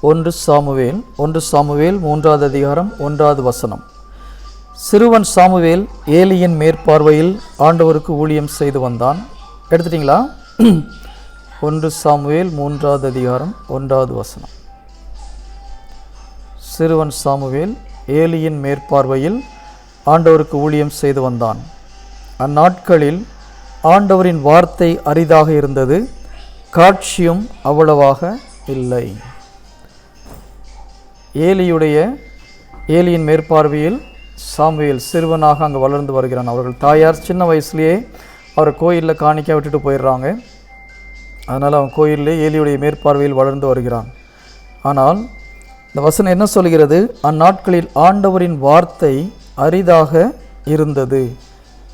ஒன்று சாமுவேல் 3வது அதிகாரம் 1வது வசனம். சிறுவன் சாமுவேல் ஏலியின் மேற்பார்வையில் ஆண்டவருக்கு ஊழியம் செய்து வந்தான். எடுத்துட்டிங்களா? 1 சாமுவேல் 3வது அதிகாரம் 1வது வசனம். சிறுவன் சாமுவேல் ஏலியின் மேற்பார்வையில் ஆண்டவருக்கு ஊழியம் செய்து வந்தான். அந்நாட்களில் ஆண்டவரின் வார்த்தை அரிதாக இருந்தது, காட்சியும் அவ்வளவாக இல்லை. ஏலியின் மேற்பார்வையில் சாமுவேல் சிறுவனாக அங்கே வளர்ந்து வருகிறான். அவர்கள் தாயார் சின்ன வயசுலேயே அவரை கோயிலில் காணிக்க விட்டுட்டு போயிடுறாங்க. அதனால் அவன் கோயிலே ஏலியுடைய மேற்பார்வையில் வளர்ந்து வருகிறான். ஆனால் இந்த வசனம் என்ன சொல்கிறது? அந்நாட்களில் ஆண்டவரின் வார்த்தை அரிதாக இருந்தது,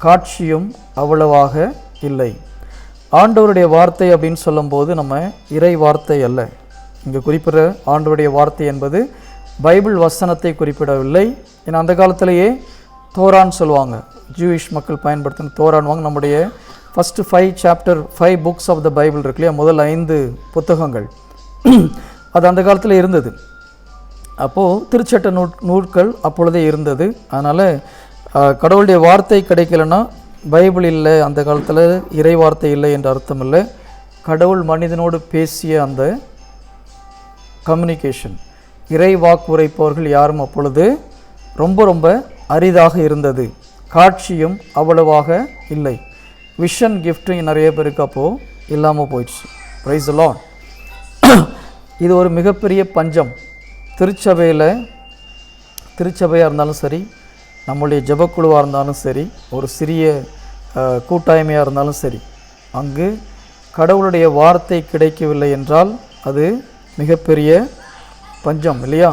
காட்சியும் அவ்வளவாக இல்லை. ஆண்டவருடைய வார்த்தை அப்படின்னு சொல்லும்போது நம்ம இறை வார்த்தை அல்ல. இங்கே குறிப்பிட ஆண்டவருடைய வார்த்தை என்பது பைபிள் வசனத்தை குறிப்பிடவில்லை. ஏன்னா அந்த காலத்திலேயே தோரான்னு சொல்லுவாங்க, ஜூயிஷ் மக்கள் பயன்படுத்தின தோரான்வாங்க. நம்முடைய first 5 books of the Bible இருக்கு இல்லையா, முதல் 5 புத்தகங்கள், அது அந்த காலத்தில் இருந்தது. அப்போது திருச்சட்ட நூல்கள் அப்பொழுதே இருந்தது. அதனால் கடவுளுடைய வார்த்தை கிடைக்கலன்னா பைபிள் இல்லை, அந்த காலத்தில் இறை வார்த்தை இல்லை என்று அர்த்தம் இல்லை. கடவுள் மனிதனோடு பேசிய அந்த கம்யூனிகேஷன், இறை வாக்கு உரைப்பவர்கள் யாரும் அப்பொழுது ரொம்ப ரொம்ப அரிதாக இருந்தது, காட்சியும் அவ்வளவாக இல்லை. விஷன் கிஃப்ட்டு நிறைய பேருக்கு அப்போது இல்லாமல் போயிடுச்சு. Price the Lord. இது ஒரு மிகப்பெரிய பஞ்சம். திருச்சபையாக இருந்தாலும் சரி, நம்முடைய ஜெபக்குழுவாக இருந்தாலும் சரி, ஒரு சிறிய கூட்டாய்மையாக இருந்தாலும் சரி, அங்கு கடவுளுடைய வார்த்தை கிடைக்கவில்லை என்றால் அது மிகப்பெரிய பஞ்சம் இல்லையா?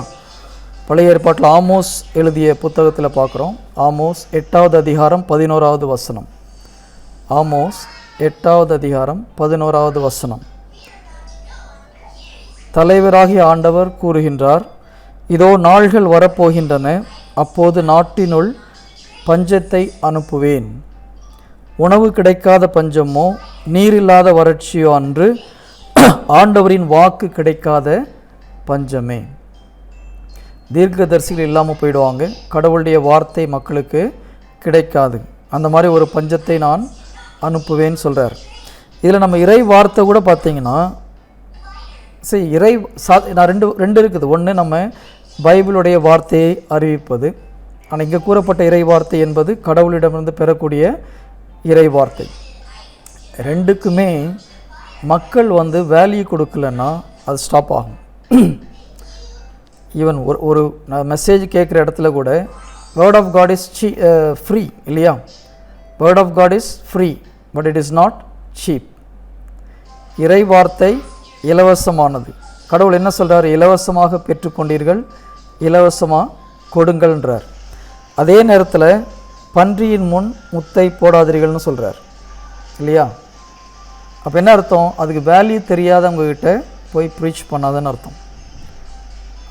பழைய ஏற்பாட்டில் ஆமோஸ் எழுதிய புத்தகத்தில் பார்க்குறோம். ஆமோஸ் 8வது அதிகாரம் 11வது வசனம். ஆமோஸ் 8வது அதிகாரம் 11வது வசனம். தலைவராகிய ஆண்டவர் கூறுகின்றார், இதோ நாள்கள் வரப்போகின்றன, அப்போது நாட்டினுள் பஞ்சத்தை அனுப்புவேன். உணவு கிடைக்காத பஞ்சமோ நீரில்லாத வறட்சியோ அன்று, ஆண்டவரின் வாக்கு கிடைக்காத பஞ்சமே. தீர்க்கதரிசிகள் இல்லாமல் போயிடுவாங்க, கடவுளுடைய வார்த்தை மக்களுக்கு கிடைக்காது. அந்த மாதிரி ஒரு பஞ்சத்தை நான் அனுப்புவேன்னு சொல்கிறார். இதில் நம்ம இறை வார்த்தை கூட பார்த்தீங்கன்னா சரி, நான் ரெண்டு இருக்குது. ஒன்று நம்ம பைபிளுடைய வார்த்தையை அறிவிப்பது, ஆனால் இங்கே கூறப்பட்ட இறை வார்த்தை என்பது கடவுளிடமிருந்து பெறக்கூடிய இறை வார்த்தை. ரெண்டுக்குமே மக்கள் வேல்யூ கொடுக்கலன்னா அது ஸ்டாப் ஆகும். ஈவன் ஒரு மெசேஜ் கேட்குற இடத்துல கூட word of God is free இல்லையா? Word of God is free but it is not cheap. இறை வார்த்தை இலவசமானது. கடவுள் என்ன சொல்கிறார்? இலவசமாக பெற்றுக்கொண்டீர்கள், இலவசமாக கொடுங்கள்ன்றார். அதே நேரத்தில் பன்றியின் முன் முத்தை போடாதீர்கள்னு சொல்கிறார் இல்லையா? அப்போ என்ன அர்த்தம்? அதுக்கு வேல்யூ தெரியாதவங்ககிட்ட போய் ப்ரீச் பண்ணாதன்னு அர்த்தம்.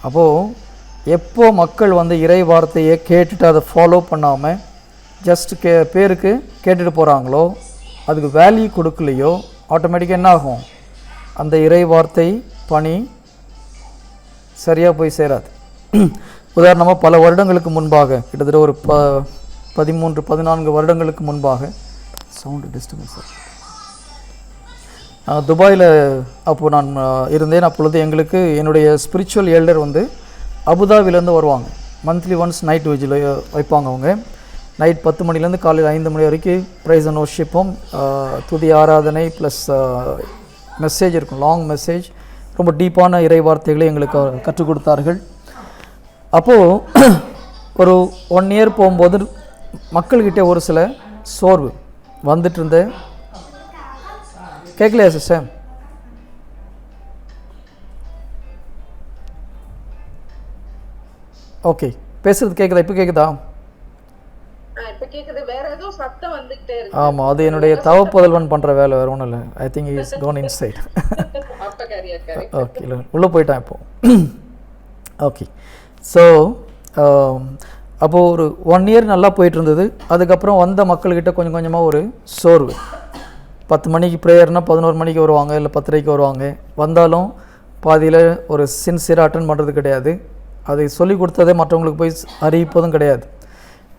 அப்போது எப்போ மக்கள் இறை வார்த்தையை கேட்டுட்டு அதை ஃபாலோ பண்ணாமல் ஜஸ்ட் பேருக்கு கேட்டுட்டு போகிறாங்களோ, அதுக்கு வேல்யூ கொடுக்கலையோ, ஆட்டோமேட்டிக்காக என்ன ஆகும்? அந்த இறை வார்த்தை பணி சரியாக போய் சேராது. உதாரணமாக பல வருடங்களுக்கு முன்பாக, கிட்டத்தட்ட ஒரு 13-14 வருடங்களுக்கு முன்பாக, சவுண்டு டிஸ்டர்பன்ஸ், துபாயில் அப்போது நான் இருந்தேன். அப்பொழுது எங்களுக்கு என்னுடைய ஸ்பிரிச்சுவல் எல்டர் அபுதாபிலேருந்து வருவாங்க. மந்த்லி ஒன்ஸ் நைட் விஜில் வைப்பாங்க. அவங்க நைட் 10 மணிலேருந்து காலையில் 5 மணி வரைக்கும் ப்ரைஸ் அண்ட் வர்ஷிப்பும் துதி ஆராதனை ப்ளஸ் மெசேஜ் இருக்கும், லாங் மெசேஜ், ரொம்ப டீப்பான இறை வார்த்தைகளை எங்களுக்கு கற்றுக் கொடுத்தார்கள். அப்போது ஒரு 1 இயர் போகும்போது மக்கள்கிட்ட ஒரு சில சோர்வு வந்துட்டு இருந்த. கேட்கலையா சிஸ்டர்? ஓகே, பேசுறது கேட்குதா? இப்போ கேட்குதா? ஆமாம், அது என்னுடைய தவப்புதல்வன் பண்ணுற வேலை, வேறு ஒன்றும் இல்லை. I think is gone inside. Okay, இல்லை உள்ளே போயிட்டான் இப்போது. ஓகே, ஸோ அப்போது ஒரு 1 இயர் நல்லா போயிட்டு இருந்தது. அதுக்கப்புறம் வந்த மக்கள்கிட்ட கொஞ்சம் கொஞ்சமாக ஒரு சோர்வு. 10 மணிக்கு ப்ரேயர்னால் 11 மணிக்கு வருவாங்க, இல்லை 10:30க்கு வருவாங்க. வந்தாலும் பாதியில் ஒரு சின்சியராக அட்டன் பண்ணுறது கிடையாது. அதை சொல்லிக் கொடுத்ததே மற்றவங்களுக்கு போய் அறிவிப்பதும் கிடையாது.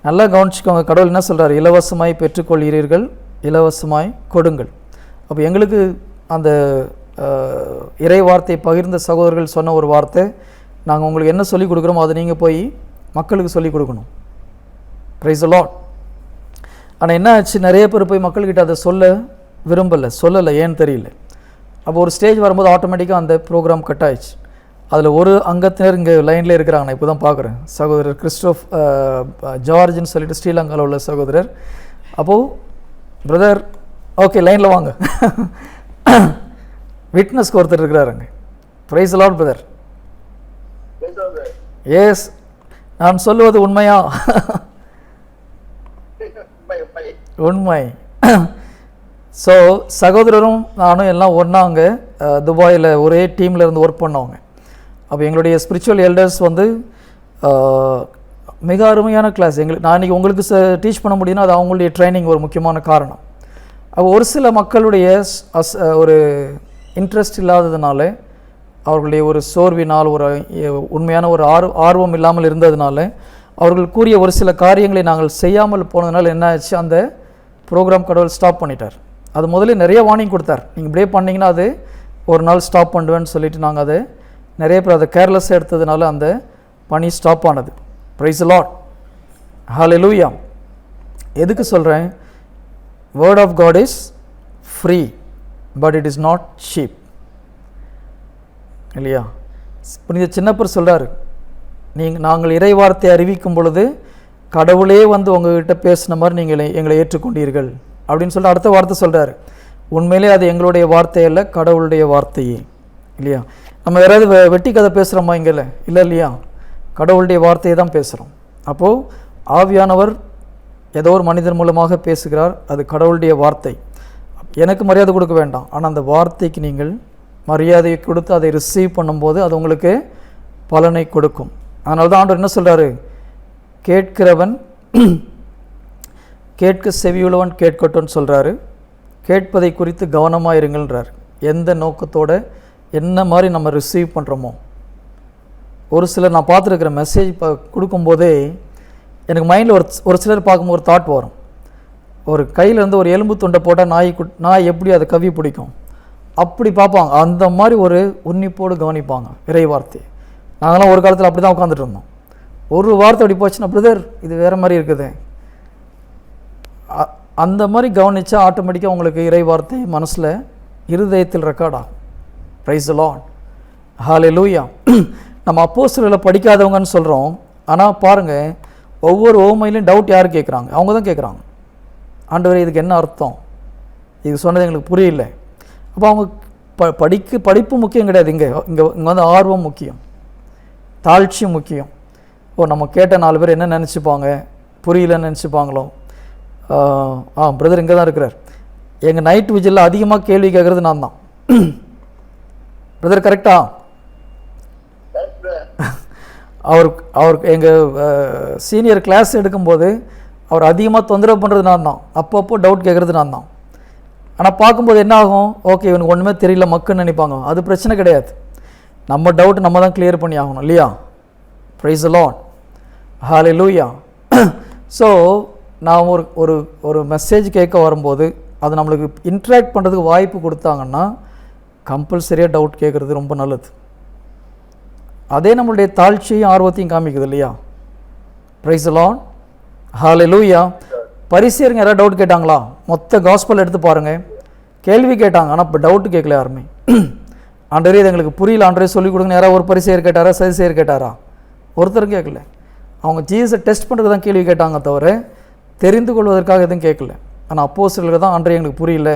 நல்லா கவனிச்சுக்கோங்க. கடவுள் என்ன சொல்கிறார்? இலவசமாய் பெற்றுக்கொள்கிறீர்கள், இலவசமாய் கொடுங்கள். அப்போ எங்களுக்கு அந்த இறை வார்த்தையை பகிர்ந்த சகோதரர்கள் சொன்ன ஒரு வார்த்தை, நாங்கள் உங்களுக்கு என்ன சொல்லிக் கொடுக்குறோமோ அதை நீங்கள் போய் மக்களுக்கு சொல்லிக் கொடுக்கணும். Price the Lord. ஆனால் என்ன ஆச்சு, நிறைய பேர் போய் மக்கள்கிட்ட அதை சொல்ல சொல்லலை, ஏன்னு தெரியல. அப்போ ஒரு ஸ்டேஜ் வரும்போது ஆட்டோமேட்டிக்காக அந்த ப்ரோக்ராம் கட் ஆயிடுச்சு. அதில் ஒரு அங்கத்தினர் இங்கே லைனில் இருக்கிறாங்க. நான் இப்போ தான் பார்க்குறேன். சகோதரர் கிறிஸ்டோஃப் ஜார்ஜ்னு சொல்லிட்டு ஸ்ரீலங்காவில் உள்ள சகோதரர். அப்போது பிரதர் ஓகே லைனில் வாங்க. விட்னஸ்க்கு ஒருத்தர் இருக்கிறாருங்க. Praise the lord brother. Yes, நான் சொல்லுவது உண்மையா? உண்மை. ஸோ சகோதரரும் நானும் எல்லாம் ஒன்றா அங்கே துபாயில் ஒரே டீமில் இருந்து ஒர்க் பண்ணவங்க. அப்போ எங்களுடைய ஸ்பிரிச்சுவல் எல்டர்ஸ் வந்து மிக அருமையான கிளாஸ். நான் இன்றைக்கி உங்களுக்கு டீச் பண்ண முடியும்னா அது அவங்களுடைய ட்ரைனிங் ஒரு முக்கியமான காரணம். அப்போ ஒரு சில மக்களுடைய ஒரு இன்ட்ரெஸ்ட் இல்லாததுனால, அவர்களுடைய ஒரு சோர்வினால், ஒரு உண்மையான ஒரு ஆர்வம் இல்லாமல் இருந்ததுனால, அவர்கள் கூறிய ஒரு சில காரியங்களை நாங்கள் செய்யாமல் போனதுனால என்ன ஆச்சு, அந்த ப்ரோக்ராம் கடவுள் ஸ்டாப் பண்ணிட்டார். அது முதல்ல நிறைய வார்னிங் கொடுத்தார். நீங்கள் இப்படியே பண்ணிங்கன்னா அது ஒரு நாள் ஸ்டாப் பண்ணுவேன்னு சொல்லிட்டு நாங்கள் அதை நிறைய பேர் அதை கேர்லெஸ்ஸாக எடுத்ததுனால அந்த பணி ஸ்டாப் ஆனது. Praise the Lord. ஹல்லேலூயா. எதுக்கு சொல்கிறேன்? Word of God is free but it is not cheap. இல்லையா? புனித சின்னப்பர் சொல்கிறார், நாங்கள் இறை வார்த்தை அறிவிக்கும் பொழுது கடவுளே வந்து உங்ககிட்ட பேசின மாதிரி நீங்கள் எங்களை ஏற்றுக்கொண்டீர்கள் அப்படின்னு சொல்லிட்டு அடுத்த வார்த்தை சொல்கிறார். உண்மையிலே அது எங்களுடைய வார்த்தை அல்ல, கடவுளுடைய வார்த்தையே. இல்லையா? நம்ம யாராவது வெட்டி கதை பேசுகிறோமா? இங்கே இல்லை இல்லையா? கடவுளுடைய வார்த்தையை தான் பேசுகிறோம். அப்போது ஆவியானவர் ஏதோ ஒரு மனிதன் மூலமாக பேசுகிறார், அது கடவுளுடைய வார்த்தை. எனக்கு மரியாதை கொடுக்க வேண்டாம், ஆனால் அந்த வார்த்தைக்கு நீங்கள் மரியாதையை கொடுத்து அதை ரிசீவ் பண்ணும்போது அது உங்களுக்கு பலனை கொடுக்கும். அதனால தான் ஆண்டவர் என்ன சொல்கிறாரு? கேட்கிறவன் கேட்க செவியுள்ளவன் கேட்கட்டும்னு சொல்கிறாரு. கேட்பதை குறித்து கவனமாக இருங்கள்ன்றார். எந்த நோக்கத்தோடு என்ன மாதிரி நம்ம ரிசீவ் பண்ணுறோமோ. ஒரு சிலர் நான் பார்த்துருக்குற மெசேஜ் கொடுக்கும்போதே எனக்கு மைண்டில் ஒரு சிலர் பார்க்கும்போது ஒரு தாட் வரும். ஒரு கையிலேருந்து ஒரு எலும்பு துண்டை போட்டால் நாய் எப்படி அதை கவி பிடிக்கும் அப்படி பார்ப்பாங்க. அந்த மாதிரி ஒரு உன்னிப்போடு கவனிப்பாங்க இறை வார்த்தையை. நாங்களாம் ஒரு காலத்தில் அப்படி தான் உட்காந்துட்டு இருந்தோம். ஒரு வார்த்தை அப்படி போச்சுன்னா பிரதர் இது வேறு மாதிரி இருக்குது, அந்த மாதிரி கவனித்தா ஆட்டோமேட்டிக்காக உங்களுக்கு இறை வார்த்தை மனசில் இருதயத்தில் ரெக்கார்ட் ஆகும். Praise the Lord. ஹல்லேலூயா. நம்ம அப்போஸ்தலர்களை படிக்காதவங்கன்னு சொல்கிறோம், ஆனால் பாருங்கள் ஒவ்வொரு ஓமையிலையும் டவுட் யார் கேட்குறாங்க? அவங்க தான் கேட்குறாங்க. ஆண்டவரே இதுக்கு என்ன அர்த்தம், இது சொன்னது எங்களுக்கு புரியல. அப்போ அவங்க படிப்பு முக்கியம் கிடையாது. இங்கே வந்து ஆர்வம் முக்கியம், தாழ்ச்சி முக்கியம். நம்ம கேட்ட 4 பேர் என்ன நினச்சிப்பாங்க, புரியலன்னு நினச்சிப்பாங்களோ. பிரதர் இங்கே தான் இருக்கிறார். எங்கள் நைட் விஜிலில் அதிகமாக கேள்வி கேட்குறது நான் தான். பிரதர் கரெக்டா? அவருக்கு எங்கள் சீனியர் கிளாஸ் எடுக்கும்போது அவர் அதிகமாக தொந்தரவு பண்ணுறது நான் தான். அப்பப்போ டவுட் கேட்குறது நான் தான். ஆனால் பார்க்கும்போது என்ன ஆகும், ஓகே இவனுக்கு ஒன்றுமே தெரியல மக்குன்னு நினைப்பாங்க. அது பிரச்சனை கிடையாது. நம்ம டவுட் நம்ம தான் கிளியர் பண்ணி ஆகணும் இல்லையா? Price the Lord. Hallelujah. So நான் ஒரு மெசேஜ் கேட்க வரும்போது அது நம்மளுக்கு இன்ட்ராக்ட் பண்ணுறதுக்கு வாய்ப்பு கொடுத்தாங்கன்னா கம்பல்சரியாக டவுட் கேட்குறது ரொம்ப நல்லது. அதே நம்மளுடைய தாழ்ச்சியும் ஆர்வத்தையும் காமிக்குது இல்லையா? Price the Lord. ஹல்லேலூயா. பரிசேயருங்க யாராவது டவுட் கேட்டாங்களா? மொத்த காஸ்பல் எடுத்து பாருங்கள், கேள்வி கேட்டாங்க, ஆனால் இப்போ டவுட்டு கேட்கல யாருமே. ஆண்டவரே இது எங்களுக்கு புரியல, ஆண்டவரே சொல்லிக் கொடுங்க. யாராவது ஒரு பரிசேயர் கேட்டாரா, சதுசேயர் கேட்டாரா? ஒருத்தரும் கேட்கல. அவங்க ஜீசஸை டெஸ்ட் பண்ணுறதுக்கு தான் கேள்வி கேட்டாங்க தவிர தெரிந்து கொள்வதற்காக எதுவும் கேட்கல. ஆனால் அப்போஸ்தலர்கள் தான் ஆண்டவரே எங்களுக்கு புரியல,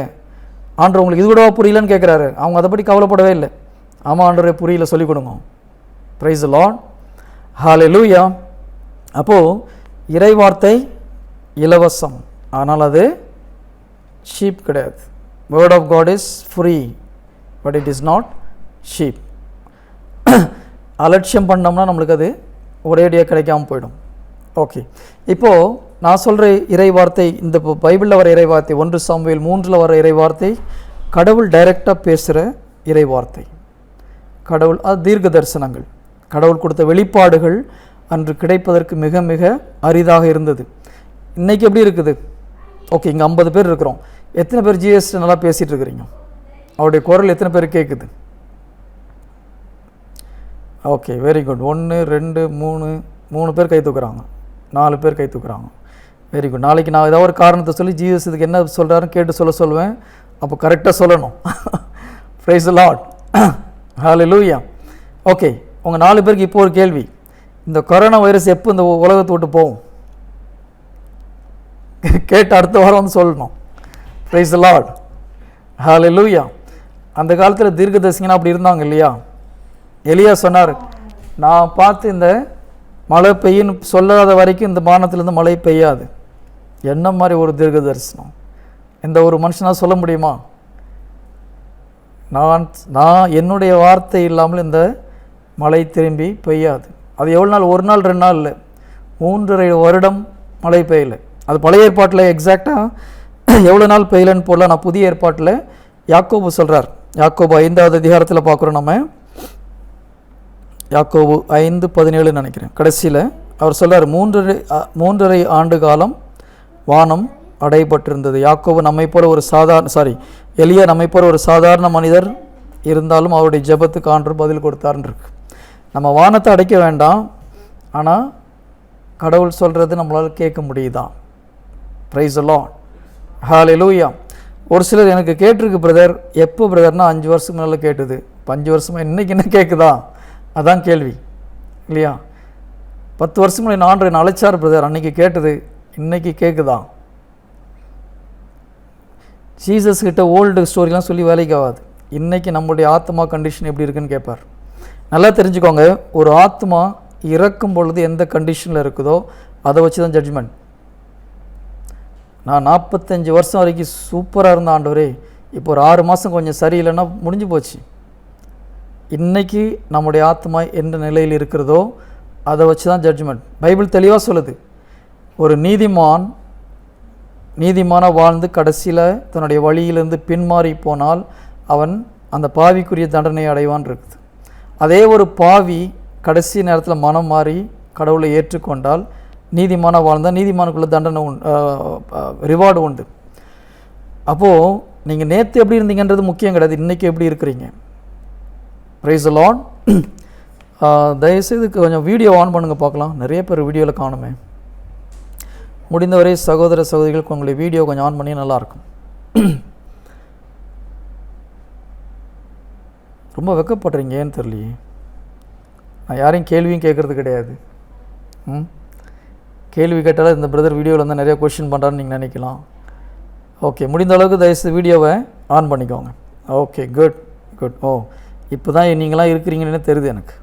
ஆண்டவர் உங்களுக்கு இது கூடவா புரியலன்னு கேட்குறாரு. அவங்க அதை பற்றி கவலைப்படவே இல்லை. ஆமாம் ஆண்டவரே புரியல, சொல்லிக் கொடுங்க. Praise the Lord. ஹல்லேலூயா. அப்போது இறை வார்த்தை இலவசம், ஆனால் அது சீப் கிடையாது. Word of God is free but it is not cheap. அலட்சியம் பண்ணோம்னா நம்மளுக்கு அது ஒரேடியாக கிடைக்காமல் போயிடும். ஓகே, இப்போது நான் சொல்கிற இறை வார்த்தை, இந்த பைபிளில் வர இறை வார்த்தை 1 சாமுவேல் 3 வர இறை வார்த்தை கடவுள் டைரெக்டாக பேசுகிற இறை வார்த்தை. கடவுள், அது தீர்க்க தரிசனங்கள், கடவுள் கொடுத்த வெளிப்பாடுகள் அன்று கிடைப்பதற்கு மிக மிக அரிதாக இருந்தது. இன்றைக்கி எப்படி இருக்குது? ஓகே, இங்கே 50 பேர் இருக்கிறோம். எத்தனை பேர் ஜீசஸ் நல்லா பேசிகிட்டு இருக்கிறீங்க? அவருடைய குரல் எத்தனை பேர் கேட்குது? Okay, very good. 1 2 3 பேர் கை தூக்குறாங்க, 4 பேர் கை தூக்குறாங்க. Very good. நாளைக்கு நான் ஏதாவது ஒரு காரணத்தை சொல்லி ஜீசஸ் இதுக்கு என்ன சொல்கிறாருன்னு கேட்டு சொல்லுவேன். அப்போ கரெக்டாக சொல்லணும். Praise the Lord. Hallelujah. Okay, உங்கள் 4 பேருக்கு இப்போ ஒரு கேள்வி. இந்த கொரோனா வைரஸ் எப்போ இந்த உலகத்தை விட்டு போகும்? கேட்டு அடுத்த வாரம் வந்து சொல்லணும். Praise the Lord. ஹல்லேலூயா. அந்த காலத்தில் தீர்க்கதரிசிங்கன்னா அப்படி இருந்தாங்க இல்லையா? எலியா சொன்னார், நான் பார்த்து இந்த மழை பெய்யுன்னு சொல்லாத வரைக்கும் இந்த வானத்திலேருந்து மழை பெய்யாது. என்ன மாதிரி ஒரு தீர்க்க தரிசனம் இந்த ஒரு மனுஷனால் சொல்ல முடியுமா? நான் என்னுடைய வார்த்தை இல்லாமல் இந்த மழை திரும்பி பெய்யாது. அது எவ்வளோ நாள்? 1 நாள் 2 நாள் இல்லை, 3.5 வருடம் மழை பெய்யலை. அது பழைய ஏற்பாட்டில் எக்ஸாக்டாக எவ்வளோ நாள் பெய்யலன்னு போடல. நான் புதிய ஏற்பாட்டில் யாக்கோபு சொல்கிறார். யாக்கோபு 5வது அதிகாரத்தில் பார்க்குறோம் நம்ம. யாக்கோபு 5:17 நினைக்கிறேன். கடைசியில் அவர் சொல்கிறார், 3.5 ஆண்டு காலம் வானம் அடைபட்டிருந்தது. யாக்கோபு நம்மை போல ஒரு எலியா நம்மை போல ஒரு சாதாரண மனிதர் இருந்தாலும் அவருடைய ஜெபத்துக்கு ஆண்டவர் பதில் கொடுத்தாருன்னு இருக்கு. நம்ம வானத்தை அடைக்க வேண்டாம், ஆனால் கடவுள் சொல்கிறது நம்மளால் கேட்க முடியுதா? Praise the Lord. ஹல்லேலூயா. ஒரு சிலர் எனக்கு கேட்டிருக்கு பிரதர். எப்போ பிரதர்னா 5 வருஷத்துக்கு முன்னால் கேட்டுது. 5 வருஷமாக இன்றைக்கி என்ன கேட்குதா? அதான் கேள்வி இல்லையா? 10 வருஷம் முன்னாடி ஆண்டவர் என்னை அழைச்சார் பிரதர், அன்றைக்கி கேட்டது இன்றைக்கி கேட்குதா? ஜீசஸ் கிட்ட ஓல்டு ஸ்டோரிலாம் சொல்லி வேலைக்கு ஆகாது. இன்றைக்கி நம்மளுடைய ஆத்மா கண்டிஷன் எப்படி இருக்குன்னு கேட்பார். நல்லா தெரிஞ்சுக்கோங்க, ஒரு ஆத்மா இறக்கும் பொழுது எந்த கண்டிஷனில் இருக்குதோ அதை வச்சு தான் ஜட்ஜ்மெண்ட். நான் 45 வருஷம் வரைக்கும் சூப்பராக இருந்த ஆண்டவரே, இப்போ ஒரு 6 மாதம் கொஞ்சம் சரியில்லைன்னா முடிஞ்சு போச்சு. இன்றைக்கி நம்முடைய ஆத்மா எந்த நிலையில் இருக்கிறதோ அதை வச்சு தான் ஜட்ஜ்மெண்ட். பைபிள் தெளிவாக சொல்லுது, ஒரு நீதிமானாக வாழ்ந்து கடைசியில் தன்னுடைய வழியிலிருந்து பின்மாறி போனால் அவன் அந்த பாவிக்குரிய தண்டனை அடைவான் இருக்குது. அதே ஒரு பாவி கடைசி நேரத்தில் மனம் மாறி கடவுளை ஏற்றுக்கொண்டால் நீதிமானாக வாழ்ந்தால் நீதிமானுக்குள்ள தண்டனை ரிவார்டு உண்டு. அப்போது நீங்கள் நேற்று எப்படி இருந்தீங்கன்றது முக்கியம் கிடையாது, இன்றைக்கி எப்படி இருக்கிறீங்க. Price the Lord. தயவுசெய்து கொஞ்சம் வீடியோ ஆன் பண்ணுங்கள் பார்க்கலாம். நிறைய பேர் வீடியோவில் காணுமே. முடிந்தவரை சகோதர சகோதரிகளுக்கு உங்களுடைய வீடியோ கொஞ்சம் ஆன் பண்ணி நல்லாயிருக்கும். ரொம்ப வெக்கப்படுறீங்க, ஏன்னு தெரியலையே. நான் யாரையும் கேள்வியும் கேட்குறது கிடையாது. கேள்வி கேட்டாலும் இந்த பிரதர் வீடியோவில் வந்து நிறைய கொஷின் பண்ணுறான்னு நீங்கள் நினைக்கலாம். ஓகே, முடிந்த அளவுக்கு தயவுசெய்து வீடியோவை ஆன் பண்ணிக்கோங்க. Okay, good good. ஓ, இப்போ தான் நீங்களாம் இருக்கிறீங்கன்னு தெரியுது எனக்கு.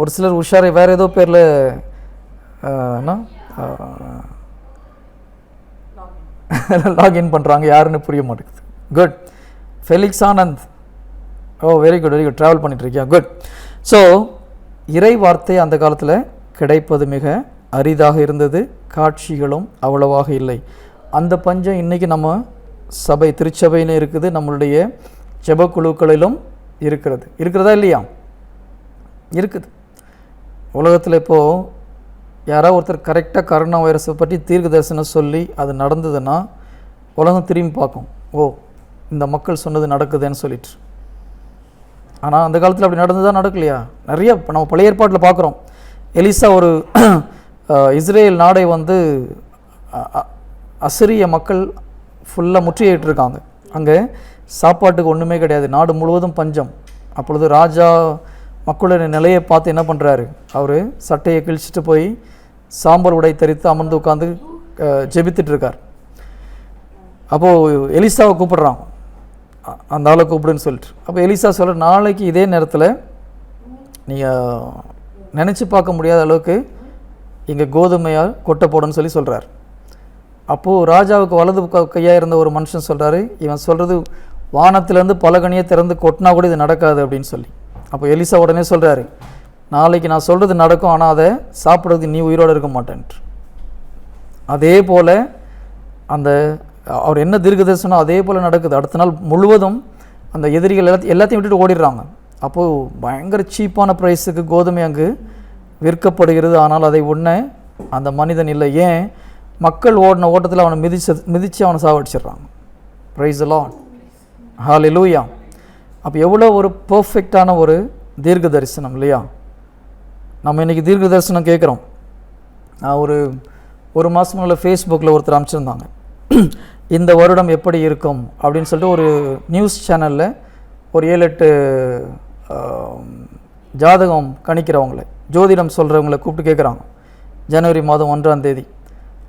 ஒரு சிலர் உஷாரை வேறு ஏதோ பேரில் லாகின் பண்ணுறாங்க, யாருன்னு புரிய மாட்டேங்குது. Good. Felix Anand, oh very good very good. Travel பண்ணிட்டுருக்கியா? குட். ஸோ இறை வார்த்தை அந்த காலத்தில் கிடைப்பது மிக அரிதாக இருந்தது, காட்சிகளும் அவ்வளவாக இல்லை. அந்த பஞ்சம் இன்றைக்கி நம்ம திருச்சபைன்னு இருக்குது, நம்மளுடைய ஜெபக்குழுக்களிலும் இருக்கிறதா இல்லையா? இருக்குது. உலகத்தில் இப்போது யாராவது ஒருத்தர் கரெக்டாக கரோனா வைரஸை பற்றி தீர்க்க தரிசனம் சொல்லி அது நடந்ததுன்னா உலகம் திரும்பி பார்க்கும், ஓ இந்த மக்கள் சொன்னது நடக்குதுன்னு சொல்லிட்டு. ஆனால் அந்த காலத்தில் அப்படி நடந்துதான் நடக்கலையா? நிறைய நம்ம பழைய ஏற்பாட்டில் பார்க்குறோம். எலிசா ஒரு இஸ்ரேல் நாடை வந்து அசிரிய மக்கள் ஃபுல்லாக முற்றுகையிட்டிருக்காங்க. அங்கே சாப்பாட்டுக்கு ஒன்றுமே கிடையாது, நாடு முழுவதும் பஞ்சம். அப்பொழுது ராஜா மக்களுடைய நிலையை பார்த்து என்ன பண்ணுறாரு, அவர் சட்டையை கிழிச்சிட்டு போய் சாம்பல் உடை தரித்து அமர்ந்து உட்காந்து ஜெபித்துட்ருக்கார். அப்போது எலிசாவை கூப்பிடுறான், அந்த ஆளை கூப்பிடுன்னு சொல்லிட்டு. அப்போ எலிசா சொல்கிற, நாளைக்கு இதே நேரத்தில் நீங்கள் நினச்சி பார்க்க முடியாத அளவுக்கு இங்கே கோதுமையாக கொட்டை போடுன்னு சொல்கிறார். அப்போது ராஜாவுக்கு வலது கையாக இருந்த ஒரு மனுஷன் சொல்கிறாரு, இவன் சொல்கிறது வானத்திலேருந்து பலகனியை திறந்து கொட்டினா கூட இது நடக்காது அப்படின்னு சொல்லி. அப்போ எலிசா உடனே சொல்கிறாரு, நாளைக்கு நான் சொல்கிறது நடக்கும், ஆனால் அதை சாப்பிட்றதுக்கு நீ உயிரோடு இருக்க மாட்டேன்ட்டு. அதே போல் அந்த அவர் என்ன தீர்க்க தரிசனம் அதே போல் நடக்குது. அடுத்த நாள் முழுவதும் அந்த எதிரிகள் எல்லாத்தையும் விட்டுட்டு ஓடிடுறாங்க. அப்போது பயங்கர சீப்பான ப்ரைஸுக்கு கோதுமை அங்கு விற்கப்படுகிறது. ஆனால் அதை உண்ண அந்த மனிதன் இல்லை. ஏன்? மக்கள் ஓடின ஓட்டத்தில் அவனை மிதித்து அவனை சாவடிச்சிடுறாங்க. பிரைஸ் தி லார்ட், ஹல்லேலூயா. அப்போ எவ்வளோ ஒரு பர்ஃபெக்டான ஒரு தீர்க்க தரிசனம் இல்லையா? நம்ம இன்றைக்கி தீர்க்க தரிசனம் கேட்குறோம். நான் ஒரு மாதம் முன்னாடி ஃபேஸ்புக்கில் ஒருத்தர் அமைச்சிருந்தாங்க, இந்த வருடம் எப்படி இருக்கும் அப்படின்னு சொல்லிட்டு ஒரு நியூஸ் சேனலில் ஒரு 7-8 ஜாதகம் கணிக்கிறவங்களை, ஜோதிடம் சொல்கிறவங்களை கூப்பிட்டு கேட்குறாங்க. ஜனவரி மாதம் 1ஆம் தேதி.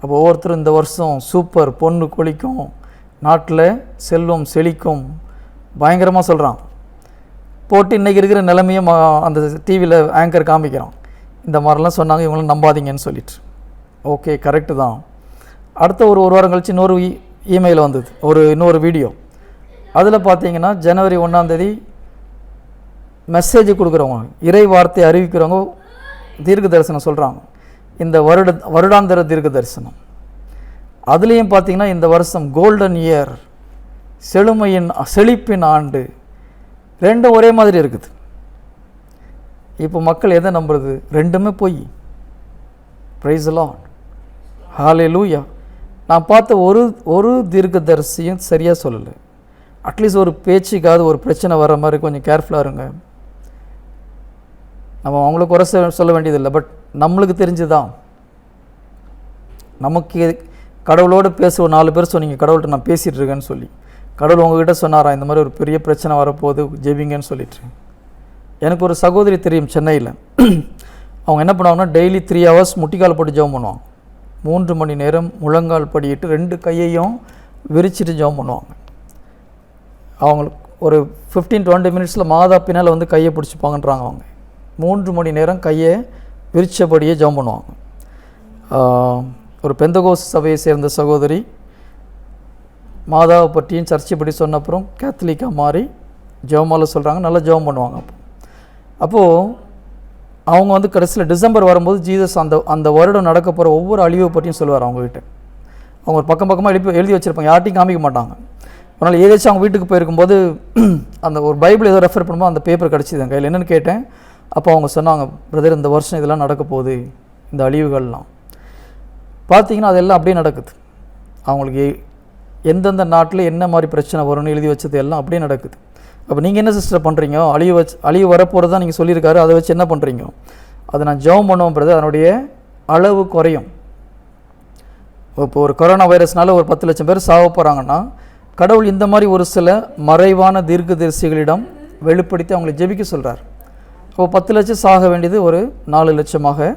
அப்போ ஒவ்வொருத்தரும் இந்த வருஷம் சூப்பர், பொண்ணு கொளிக்கும், நாட்டில் செல்வம் செழிக்கும், பயங்கரமாக சொல்கிறான். போட்டு இன்றைக்கி இருக்கிற நிலைமையும் அந்த டிவியில் ஆங்கர் காமிக்கிறான். இந்த மாதிரிலாம் சொன்னாங்க, இவங்களும் நம்பாதீங்கன்னு சொல்லிட்டு. ஓகே, கரெக்டு தான். அடுத்த ஒரு வாரம் கழிச்சு இன்னொரு இமெயில் வந்தது, இன்னொரு வீடியோ. அதில் பார்த்தீங்கன்னா ஜனவரி 1ஆம் தேதி மெசேஜ் கொடுக்குறவங்க, இறை வார்த்தை அறிவிக்கிறவங்க தீர்க்க தரிசனம் சொல்கிறாங்க. இந்த வருடாந்திர தீர்க்க தரிசனம். அதுலேயும் பார்த்தீங்கன்னா இந்த வருஷம் கோல்டன் இயர், செழிப்பின் ஆண்டு, ரெண்டும் ஒரே மாதிரி இருக்குது. இப்போ மக்கள் எதை நம்புறது? ரெண்டுமே போய். Price the Lord, hallelujah. நான் பார்த்த ஒரு தீர்க்கதரிசியும் சரியாக சொல்லலை. அட்லீஸ்ட் ஒரு பேச்சுக்காவது ஒரு பிரச்சனை வர மாதிரி கொஞ்சம் கேர்ஃபுல்லாக இருங்க. நம்ம அவங்களுக்கு குறை சொல்ல வேண்டியதில்லை, பட் நம்மளுக்கு தெரிஞ்சுதான். நமக்கு கடவுளோடு பேசுகிற 4 பேர் சொன்னீங்க, கடவுள்கிட்ட நான் பேசிகிட்டு இருக்கேன்னு சொல்லி, கடவுள் உங்ககிட்ட சொன்னாரா இந்த மாதிரி ஒரு பெரிய பிரச்சனை வரப்போகுது ஜெபிங்கன்னு சொல்லிட்டு. எனக்கு ஒரு சகோதரி தெரியும் சென்னையில். அவங்க என்ன பண்ணுவாங்கன்னா டெய்லி 3 hours முட்டிக்கால் போட்டு ஜெபம் பண்ணுவாங்க. 3 மணி நேரம் முழங்கால் படியிட்டு 2 கையையும் விரிச்சிட்டு ஜெபம் பண்ணுவாங்க. அவங்களுக்கு ஒரு 15-20 மினிட்ஸில் மாதா பின்னால் வந்து கையை பிடிச்சிப்பாங்கன்றாங்க. அவங்க 3 மணி நேரம் கையை விரிச்சபடியே ஜெபம் பண்ணுவாங்க. ஒரு பெந்தகோஸ் சபையை சேர்ந்த சகோதரி மாதாவை பற்றியும் சர்ச்சை பற்றி சொன்ன அப்புறம் கேத்தலிக்காக மாறி ஜெபமால சொல்கிறாங்க, நல்லா ஜெபம் பண்ணுவாங்க. அப்போது அவங்க வந்து கடைசியில் டிசம்பர் வரும்போது ஜீசஸ் அந்த வருடம் நடக்க போகிற ஒவ்வொரு அழிவை பற்றியும் சொல்லுவார் அவங்ககிட்ட. அவங்க ஒரு பக்கமாக எழுதி வச்சுருப்பாங்க, யார்ட்டையும் காமிக்க மாட்டாங்க. அதனால் ஏதாச்சும் அவங்க வீட்டுக்கு போயிருக்கும்போது அந்த ஒரு பைபிள் ஏதோ ரெஃபர் பண்ணும்போது அந்த பேப்பர் கிடச்சிது என் கையில். என்னென்னு கேட்டேன். அப்போ அவங்க சொன்னாங்க, பிரதர் இந்த வருஷம் இதெல்லாம் நடக்க போகுது, இந்த அழிவுகள்லாம் பார்த்தீங்கன்னா அதெல்லாம் அப்படியே நடக்குது. அவங்களுக்கு எந்தெந்த நாட்டில் என்ன மாதிரி பிரச்சனை வரும்னு எழுதி வச்சது எல்லாம் அப்படியே நடக்குது. அப்போ நீங்கள் என்ன சிஸ்டர் பண்ணுறீங்க? அழிவு வரப்போகிறது தான் நீங்கள் சொல்லியிருக்காரு, அதை வச்சு என்ன பண்ணுறீங்க? அதை நான் ஜெபம் பண்ணுவோம் பிரதர், அதனுடைய அளவு குறையும். இப்போ ஒரு கொரோனா வைரஸ்னால ஒரு 10 லட்சம் பேர் சாக போகிறாங்கன்னா, கடவுள் இந்த மாதிரி ஒரு சில மறைவான தீர்க்கதரிசிகளிடம் வெளிப்படுத்தி அவங்களை ஜெபிக்க சொல்கிறார். அப்போ 10 லட்சம் சாக வேண்டியது ஒரு 4 லட்சமாக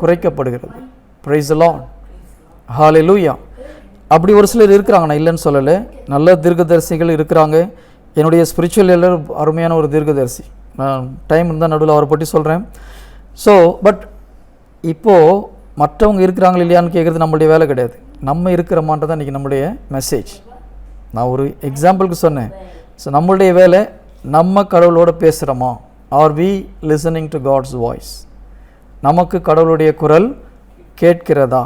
குறைக்கப்படுகிறது. பிரைஸ் தி லார்ட், ஹல்லேலூயா. அப்படி ஒரு சிலர் இருக்கிறாங்க, நான் இல்லைன்னு சொல்லலை. நல்ல தீர்க்கதரிசிகள் இருக்கிறாங்க. என்னுடைய ஸ்பிரிச்சுவல் எல்லாரும் அருமையான ஒரு தீர்க்கதரிசி, நான் டைம் இருந்தால் நடுவில் அவரை பற்றி சொல்கிறேன். ஸோ பட் இப்போது மற்றவங்க இருக்கிறாங்க இல்லையான்னு கேட்குறது நம்மளுடைய வேலை கிடையாது. நம்ம இருக்கிறோமான்றது தான் இன்றைக்கி நம்மளுடைய மெசேஜ். நான் ஒரு எக்ஸாம்பிளுக்கு சொன்னேன். ஸோ நம்மளுடைய வேலை, நம்ம கடவுளோடு பேசுகிறோமா? Are we listening to God's voice? நமக்கு கடவுளுடைய குரல் கேட்கிறதா?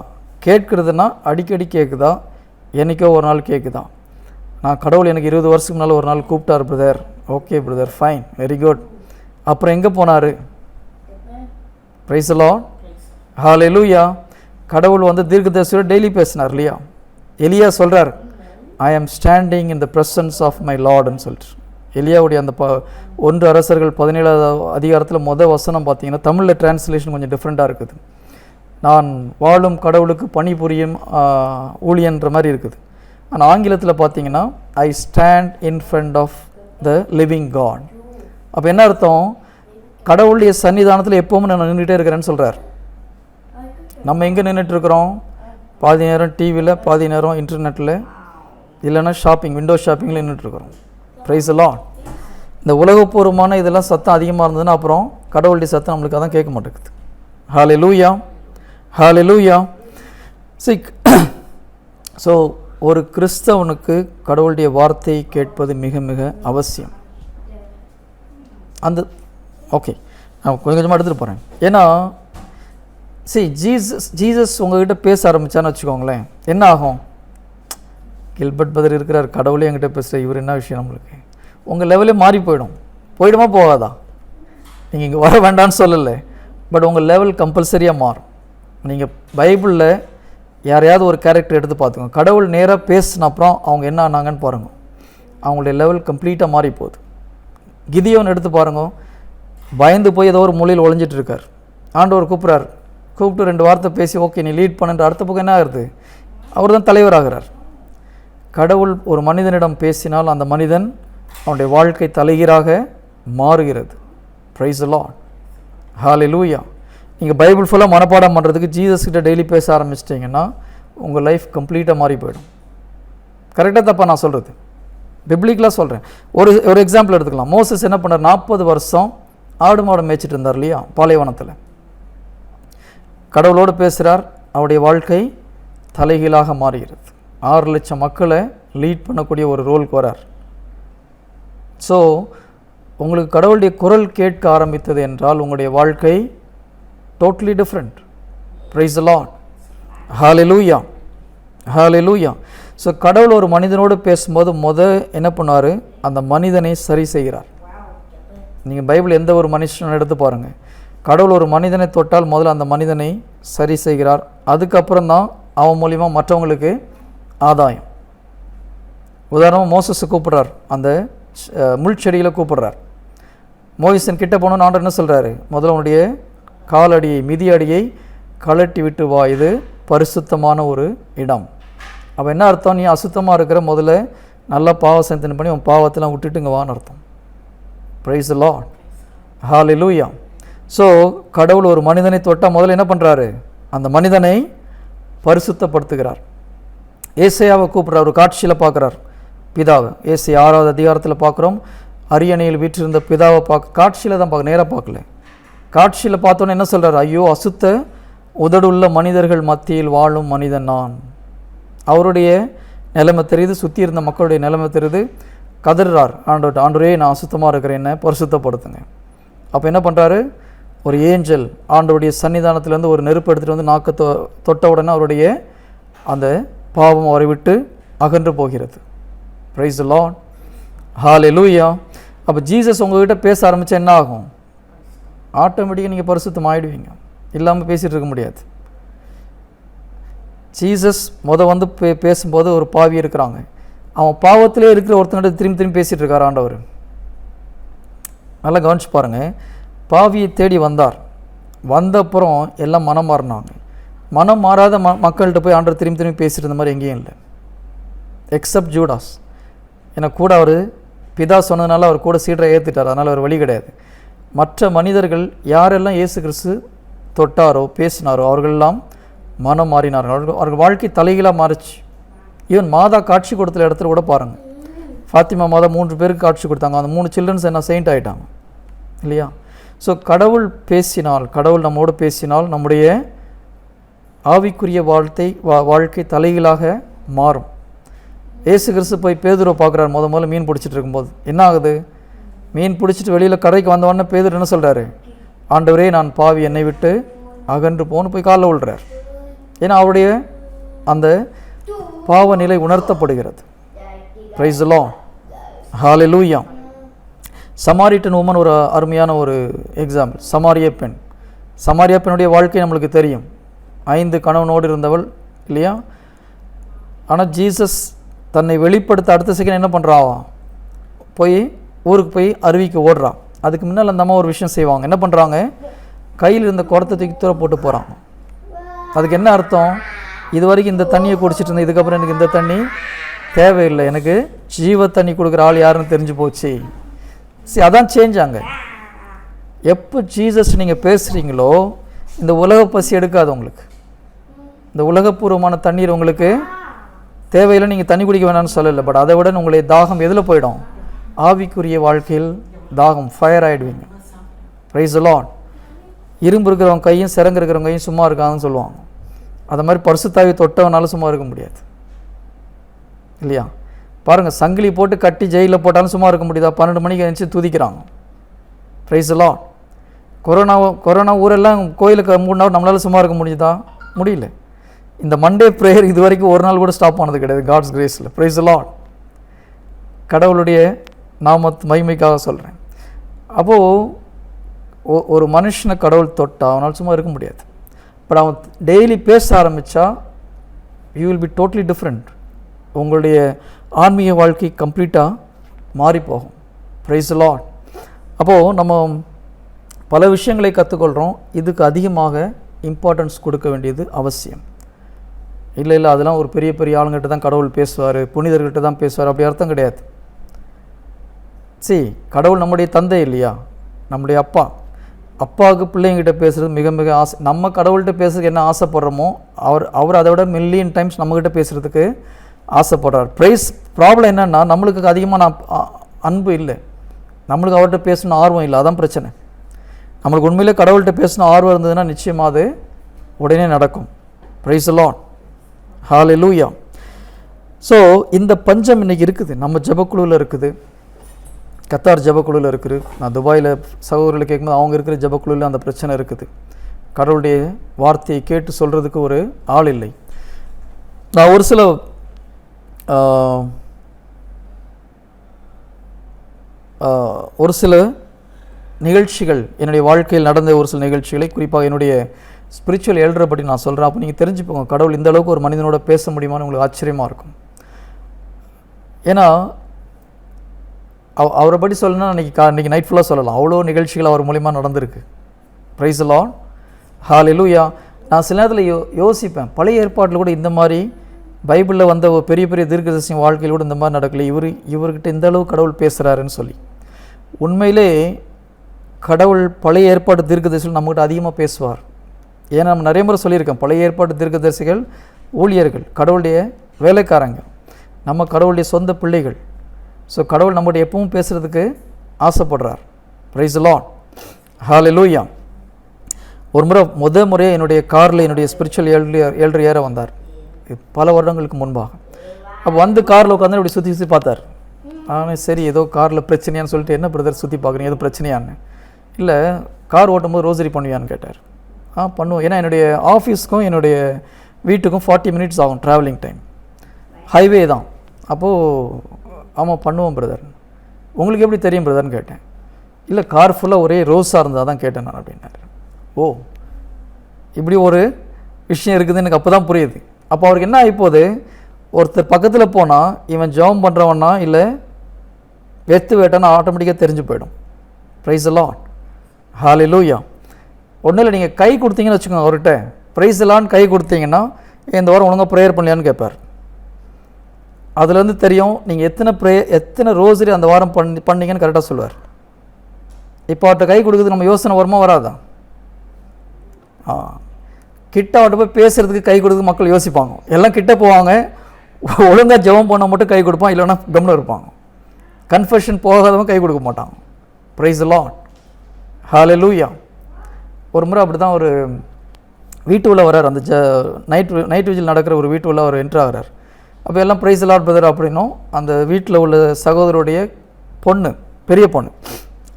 கேட்கிறதுனா அடிக்கடி கேட்குதா, என்றைக்கோ ஒரு நாள் கேட்குதா? நான் கடவுள் எனக்கு 20 வருஷத்துக்கு முன்னால் ஒரு நாள் கூப்பிட்டார் brother. Okay brother, fine, very good. அப்புறம் எங்கே போனார்? பிரைஸ் தி லார்ட், ஹல்லேலூயா. கடவுள் வந்து தீர்க்கதரிசியோட டெய்லி பேசினார் இல்லையா? எலியா சொல்கிறார், I am standing in the presence of my லார்டுன்னு சொல்லிட்டு. எலியாவுடைய அந்த 1 அரசர்கள் 17வது அதிகாரத்தில் வசனம் பார்த்தீங்கன்னா தமிழில் டிரான்ஸ்லேஷன் கொஞ்சம் டிஃப்ரெண்ட்டாக இருக்குது. நான் வாழும் கடவுளுக்கு பணிபுரியும் ஊழியன்ற மாதிரி இருக்குது. ஆனால் ஆங்கிலத்தில் பார்த்தீங்கன்னா I stand in front of the living God. அப்போ என்ன அர்த்தம்? கடவுளுடைய சன்னிதானத்தில் எப்போவும் நான் நின்றுட்டே இருக்கிறேன்னு சொல்கிறார். நம்ம எங்கே நின்றுட்டுருக்குறோம்? பாதி நேரம் டிவியில், பாதி நேரம் இன்டர்நெட்டில், இல்லைன்னா ஷாப்பிங், விண்டோ ஷாப்பிங்கில் நின்றுட்டுருக்குறோம். Praise the Lord. இந்த உலகப்பூர்வமான இதெல்லாம் சத்தம் அதிகமாக இருந்ததுன்னா அப்புறம் கடவுளுடைய சத்தம் நம்மளுக்கு அதான் கேட்க மாட்டேங்குது. ஹல்லேலூயா, ஹல்லேலூயா. ஸோ ஒரு கிறிஸ்தவனுக்கு கடவுளுடைய வார்த்தையை கேட்பது மிக மிக அவசியம். அந்த ஓகே, நான் கொஞ்சம் கொஞ்சமாக எடுத்துகிட்டு போகிறேன். ஏன்னா ஜீசஸ் உங்ககிட்ட பேச ஆரம்பித்தான்னு வச்சுக்கோங்களேன், என்ன ஆகும்? கில்பர்ட் பிரதர் இருக்கிறார், கடவுளே என்கிட்ட பேசுகிற, இவர் என்ன விஷயம் நம்மளுக்கு? உங்கள் லெவலே மாறி போயிடுமா போகாதா? நீங்கள் இங்கே வர வேண்டான்னு சொல்லலை, பட் உங்கள் லெவல் கம்பல்சரியாக மாறும். நீங்கள் பைபிளில் யாரையாவது ஒரு கேரக்டர் எடுத்து பார்த்துக்கோங்க, கடவுள் நேராக பேசின அப்புறம் அவங்க என்ன ஆனாங்கன்னு பாருங்கள், அவங்களுடைய லெவல் கம்ப்ளீட்டாக மாறி போகுது. கிதியோன் எடுத்து பாருங்க, பயந்து போய் ஏதோ ஒரு மூலையில் ஒளிஞ்சிட்டு இருக்கார். ஆண்டவர் கூப்பிட்றாரு, கூப்பிட்டு 2 வார்த்தை பேசி ஓகே நீ லீட் பண்ணுன்ற அடுத்த பக்கம் என்ன ஆகுது, அவர் தான் தலைவராகிறார். கடவுள் ஒரு மனிதனிடம் பேசினால் அந்த மனிதன் அவனுடைய வாழ்க்கை தலைகீழாக மாறுகிறது. பிரைஸ் தி லார்ட், ஹல்லேலூயா. நீங்கள் பைபிள் ஃபுல்லாக மனப்பாடம் பண்ணுறதுக்கு ஜீசஸ் கிட்ட டெய்லி பேச ஆரம்பிச்சிட்டிங்கன்னா உங்கள் லைஃப் கம்ப்ளீட்டாக மாறி போயிடும். கரெக்டாக தப்பா நான் சொல்கிறது? பிப்ளிக்கலாக சொல்கிறேன். ஒரு எக்ஸாம்பிள் எடுத்துக்கலாம். மோசஸ் என்ன பண்ணார், 40 வருஷம் ஆடு மாடு மேய்ச்சிட்டு இருந்தார் இல்லையா பாலைவனத்தில். கடவுளோடு பேசுகிறார், அவருடைய வாழ்க்கை தலைகீழாக மாறுகிறது. 6 லட்சம் மக்களை லீட் பண்ணக்கூடிய ஒரு ரோலுக்கு வரார். ஸோ உங்களுக்கு கடவுளுடைய குரல் கேட்க ஆரம்பித்தது என்றால் உங்களுடைய வாழ்க்கை totally different. Price the Lord, hallelujah, hallelujah. So கடவுள் ஒரு மனிதனோடு பேசும்போது என்ன பண்ணார், அந்த மனிதனை சரி செய்கிறார். நீங்கள் பைபிள் எந்த ஒரு மனுஷனை எடுத்து பாருங்கள், கடவுள் ஒரு மனிதனை தொட்டால் முதல்ல அந்த மனிதனை சரி செய்கிறார். அதுக்கப்புறம் தான் அவன் மூலிமா மற்றவங்களுக்கு ஆதாயம். உதாரணமாக மோசஸை கூப்பிட்றார், அந்த முள் செடியில் கூப்பிட்றார். மோசன் கிட்ட போனோன்னு ஆண்டவர் என்ன சொல்கிறாரு, முதல்ல உன்னுடைய காலடியை மிதியடியை கழட்டி விட்டு வா, இது பரிசுத்தமான ஒரு இடம். அப்போ என்ன அர்த்தம், நீ அசுத்தமாக இருக்கிற, முதல்ல நல்லா பாவ சந்தனை பண்ணி உன் பாவத்தெல்லாம் விட்டுட்டு இங்கே வான்னு அர்த்தம். Price the Lord, hallelujah. So கடவுள் ஒரு மனிதனை தொட்டால் முதல்ல என்ன பண்ணுறாரு, அந்த மனிதனை பரிசுத்தப்படுத்துகிறார். ஏசையாவை கூப்பிட்றார், ஒரு காட்சியில் பார்க்குறார் பிதாவை. ஏசை 6வது அதிகாரத்தில் பார்க்குறோம், அரியணையில் வீற்றிருந்த பிதாவை காட்சியில் தான் நேராக பார்க்கல. காட்சியில் பார்த்தோன்னே என்ன சொல்கிறார், ஐயோ அசுத்த உதடுள்ள மனிதர்கள் மத்தியில் வாழும் மனிதன் நான். அவருடைய நிலைமை தெரியுது, சுற்றி இருந்த மக்களுடைய நிலைமை தெரியுது. கதறார் ஆண்டவரே நான் அசுத்தமாக இருக்கிறேன், என்ன பரிசுத்தப்படுத்துங்க. அப்போ என்ன பண்ணுறாரு, ஒரு ஏஞ்சல் ஆண்டவருடைய சன்னிதானத்திலேருந்து ஒரு நெருப்பு எடுத்துகிட்டு வந்து நாக்க தொட்ட உடனே அவருடைய அந்த பாவம் அவரை விட்டு அகன்று போகிறது. பிரைஸ் தி லார்ட், ஹல்லேலூயா. அப்போ ஜீசஸ் உங்கள்கிட்ட பேச ஆரம்பித்தா என்ன ஆகும், ஆட்டோமேட்டிக்காக நீங்கள் பரிசுத்தம் ஆகிடுவீங்க, இல்லாமல் பேசிகிட்டு இருக்க முடியாது. ஜீசஸ் வந்து பேசும்போது ஒரு பாவி இருக்கிறாங்க, அவன் பாவத்திலே இருக்கிற ஒருத்தனிட்ட திரும்பி பேசிகிட்டு இருக்கார் ஆண்டவர். நல்லா கவனிச்சு பாருங்கள், பாவியை தேடி வந்தார், வந்தப்புறம் எல்லாம் மனம் மாறினாங்க. மனம் மாறாத மக்கள்கிட்ட போய் ஆண்டவர் திரும்பி பேசிட்டு இருந்த மாதிரி எங்கேயும் இல்லை, எக்ஸப்ட் ஜூடாஸ். ஏன்னா கூட அவர் பிதா சொன்னதுனால அவர் கூட சீடரை ஏற்றுட்டார், அதனால் அவர் வழி கிடையாது. மற்ற மனிதர்கள் யாரெல்லாம் இயேசு கிறிஸ்து தொட்டாரோ பேசினாரோ அவர்களெல்லாம் மனம் மாறினார்கள், அவர்கள் வாழ்க்கை தலைகீழாக மாறிச்சு. ஈவன் மாதா காட்சி கொடுத்த இடத்துல கூட பாருங்கள், ஃபாத்திமா மாதா 3 பேருக்கு காட்சி கொடுத்தாங்க, அந்த 3 சில்ட்ரன்ஸ் என்ன செயின்ட் ஆகிட்டாங்க இல்லையா. ஸோ கடவுள் பேசினால், கடவுள் நம்மோடு பேசினால் நம்முடைய ஆவிக்குரிய வாழ்க்கை தலைகீழாக மாறும். இயேசு கிறிஸ்து போய் பேதுருவை பார்க்குறாரு, முதல்ல மீன் பிடிச்சிட்டு இருக்கும்போது என்ன ஆகுது, மீன் பிடிச்சிட்டு வெளியில் கரைக்கு வந்தவொடனே பேதுரு என்ன சொல்கிறாரு, ஆண்டவரே நான் பாவி என்னை விட்டு அகன்று போன்னு போய் காலில் விழுறார். ஏன்னா அவருடைய அந்த பாவ நிலை உணர்த்தப்படுகிறது. Praise the Lord, hallelujah. Samaritan woman ஒரு அருமையான ஒரு எக்ஸாம்பிள். சமாரிய பெண்ணுடைய வாழ்க்கை நம்மளுக்கு தெரியும், 5 கணவனோடு இருந்தவள் இல்லையா. ஆனால் ஜீசஸ் தன்னை வெளிப்படுத்த அடுத்த செகண்ட் என்ன பண்ணுறான், போய் ஊருக்கு போய் அருவிக்கு ஓடுறான். அதுக்கு முன்னால் அந்த அம்மா ஒரு விஷயம் செய்வாங்க, என்ன பண்ணுறாங்க, கையில் இருந்த குடத்தை தூக்கி தூர போட்டு போகிறாங்க. அதுக்கு என்ன அர்த்தம், இது வரைக்கும் இந்த தண்ணியை குடிச்சிட்டு இருந்தேன், இதுக்கப்புறம் எனக்கு இந்த தண்ணி தேவையில்லை, எனக்கு ஜீவ தண்ணி கொடுக்குற ஆள் யாருன்னு தெரிஞ்சு போச்சு. சரி, அதான் சேஞ்ச் ஆங்க. எப்போ ஜீசஸ் நீங்கள் பேசுகிறீங்களோ இந்த உலக பசி எடுக்காது உங்களுக்கு, இந்த உலகப்பூர்வமான தண்ணீர் உங்களுக்கு தேவையில்லை, நீங்கள் தண்ணி குடிக்க வேணாம்னு சொல்லலை. பட் அதை விட உங்களுடைய தாகம் எதில் போயிடும், ஆவிக்குரிய வாழ்க்கையில் தாகம், ஃபயர் ஆகிடுவீங்க. Praise the Lord. இரும்பு இருக்கிறவங்க கையும் சிறங்கு இருக்கிறவங்க கையும் சும்மா இருக்காங்கன்னு சொல்லுவாங்க. அது மாதிரி பரிசுத்தாவி தொட்டவனால சும்மா இருக்க முடியாது இல்லையா. பாருங்கள், சங்கிலி போட்டு கட்டி ஜெயிலில் போட்டாலும் சும்மா இருக்க முடியுதா, 12 மணிக்கு எழுந்துச்சு துதிக்கிறாங்க. Praise the Lord. கொரோனா ஊரெல்லாம் கோயிலுக்கு 3 நாள் நம்மளால் சும்மா இருக்க முடியுதா, முடியல. இந்த மண்டே ப்ரேயர் இது வரைக்கும் ஒரு நாள் கூட ஸ்டாப் ஆனது கிடையாது, காட்ஸ் கிரேஸில். Praise the lord. கடவுளுடைய நாமத்து மகிமைக்காக சொல்கிறேன். அப்போது ஒரு மனுஷனை கடவுள் தொட்டா அவனால் சும்மா இருக்க முடியாது. பட் அவன் டெய்லி பேச ஆரம்பித்தா you will be totally different. உங்களுடைய ஆன்மீக வாழ்க்கை கம்ப்ளீட்டாக மாறி போகும். Price the Lord. அப்போது நம்ம பல விஷயங்களை கற்றுக்கொள்கிறோம். இதுக்கு அதிகமாக இம்பார்ட்டன்ஸ் கொடுக்க வேண்டியது அவசியம். இல்லை அதெல்லாம் ஒரு பெரிய பெரிய ஆளுங்கிட்ட தான் கடவுள் பேசுவார், புனிதர்கிட்ட தான் பேசுவார், அப்படி அர்த்தம் கிடையாது. கடவுள் நம்முடைய தந்தை இல்லையா, நம்முடைய அப்பாவுக்கு பிள்ளைங்கிட்ட பேசுகிறது மிக மிக ஆசை. நம்ம கடவுள்கிட்ட பேசுறதுக்கு என்ன ஆசைப்படுறோமோ அவர் அதை விட மில்லியன் டைம்ஸ் நம்மக்கிட்ட பேசுகிறதுக்கு ஆசைப்படுறார். ப்ராப்ளம் என்னென்னா நம்மளுக்கு அதிகமாக அன்பு இல்லை, நம்மளுக்கு அவர்கிட்ட பேசணும் ஆர்வம் இல்லை. அதான் பிரச்சனை. நம்மளுக்கு உண்மையிலே கடவுள்கிட்ட பேசணும் ஆர்வம் இருந்ததுன்னா நிச்சயமாக அது உடனே நடக்கும். Price the Lord. Hallelujah. So இந்த பஞ்சம் இன்றைக்கி இருக்குது, நம்ம ஜெபக்குழுவில் இருக்குது, கத்தார் ஜெபக்குழுவில் இருக்குது. நான் துபாயில் சகோதரர்களை கேட்கும்போது அவங்க இருக்கிற ஜெபக்குழுவில் அந்த பிரச்சனை இருக்குது. கடவுளுடைய வார்த்தையை கேட்டு சொல்கிறதுக்கு ஒரு ஆள் இல்லை. நான் ஒரு சில நிகழ்ச்சிகள் என்னுடைய வாழ்க்கையில் நடந்த ஒரு சில நிகழ்ச்சிகளை, குறிப்பாக என்னுடைய ஸ்பிரிச்சுவல் எல்டரை பற்றி நான் சொல்கிறேன். அப்போ நீங்கள் தெரிஞ்சுப்போங்க கடவுள் இந்த அளவுக்கு ஒரு மனிதனோட பேச முடியுமான்னு உங்களுக்கு ஆச்சரியமாக இருக்கும். ஏன்னா அவரை பற்றி சொல்லணும்னா இன்றைக்கி நைட் ஃபுல்லாக சொல்லலாம். அவ்வளோ நிகழ்ச்சிகள் அவர் மூலிமா நடந்திருக்கு. Praise the Lord. ஹல்லேலூயா. நான் சில நேரத்தில் யோசிப்பேன், பழைய ஏற்பாட்டில் கூட இந்த மாதிரி பைபிளில் வந்த பெரிய பெரிய தீர்க்கதரிசி வாழ்க்கையில் கூட இந்த மாதிரி நடக்கல, இவர்கிட்ட இந்த அளவு கடவுள் பேசுகிறாருன்னு சொல்லி. உண்மையிலே கடவுள் பழைய ஏற்பாட்டு தீர்க்கதரிசிகள் நம்மகிட்ட அதிகமாக பேசுவார். ஏன்னா நம்ம நிறைய முறை சொல்லியிருக்கேன், பழைய ஏற்பாட்டு தீர்க்கதரிசிகள் ஊழியர்கள், கடவுளுடைய வேலைக்காரங்க, நம்ம கடவுளுடைய சொந்த பிள்ளைகள். ஸோ கடவுள் நம்மகிட்ட எப்பவும் பேசுகிறதுக்கு ஆசைப்படுறார். Price the Lord. ஹல்லேலூயா. ஒரு முறையாக என்னுடைய காரில் என்னுடைய ஸ்பிரிச்சுவல் எல்டர் ஏற வந்தார், பல வருடங்களுக்கு முன்பாக. அப்போ வந்து காரில் உட்காந்து இப்படி சுற்றி பார்த்தார். ஆனால் சரி ஏதோ காரில் பிரச்சனையான்னு சொல்லிட்டு, என்ன பிரதர் சுற்றி பார்க்குறீங்க, எதுவும் பிரச்சனையான்னு. இல்லை கார் ஓட்டும்போது ரோசரி பண்ணுவியான்னு கேட்டார். பண்ணுவோம். ஏன்னா என்னுடைய ஆஃபீஸ்க்கும் என்னுடைய வீட்டுக்கும் 40 மினிட்ஸ் ஆகும் ட்ராவலிங் டைம், ஹைவே தான். அப்போது ஆமாம் பண்ணுவோம் பிரதர். உங்களுக்கு எப்படி தெரியும் பிரதர்னு கேட்டேன். இல்லை கார் ஃபுல்லாக ஒரே ரோஸாக இருந்தால் தான் கேட்டேன் நான் அப்படின்னாரு. ஓ இப்படி ஒரு விஷயம் இருக்குதுன்னு எனக்கு அப்போ தான் புரியுது. அப்போ அவருக்கு என்ன ஆகிப்போகுது, ஒருத்தர் பக்கத்தில் போனால் இவன் ஜெபம் பண்ணுறவன்னா இல்லை வெத்து வேட்டான்னு ஆட்டோமேட்டிக்காக தெரிஞ்சு போயிடும். Praise the Lord. ஹல்லேலூயா. ஒன்றும் இல்லை, நீங்கள் கை கொடுத்தீங்கன்னு வச்சுக்கோங்க, அவர்கிட்ட பிரைஸ் தி லார்ட்னு கை கொடுத்தீங்கன்னா இந்த வாரம் ஒழுங்காக ப்ரேயர் பண்ணலையான்னு கேட்பார். அதுலேருந்து தெரியும் நீங்கள் எத்தனை ரோசரி அந்த வாரம் பண்ணீங்கன்னு கரெக்டாக சொல்லுவார். இப்போ அவர்கிட்ட கை கொடுக்குறது நம்ம யோசனை வருமா வராதா? கிட்ட அவர்கிட்ட போய் பேசுகிறதுக்கு கை கொடுக்குறது மக்கள் யோசிப்பாங்க. எல்லாம் கிட்ட போவாங்க, ஒழுங்காக ஜெபம் பண்ண மட்டும் கை கொடுப்பான், இல்லைன்னா கம்முன்னு இருப்பாங்க. கன்ஃபெஷன் போகாதவங்க கை கொடுக்க மாட்டாங்க. Praise the Lord. ஹல்லேலூயா. ஒரு முறை அப்படி தான் ஒரு வீட்டு உள்ள வர்றார், அந்த நைட் விஜில் நடக்கிற ஒரு வீட்டு உள்ள அவர் என்ட்ரு ஆகிறார். அப்போ எல்லாம் பிரைஸ் தி லார்ட் பிரதர் அப்படின்னும், அந்த வீட்டில் உள்ள சகோதரருடைய பொண்ணு, பெரிய பொண்ணு,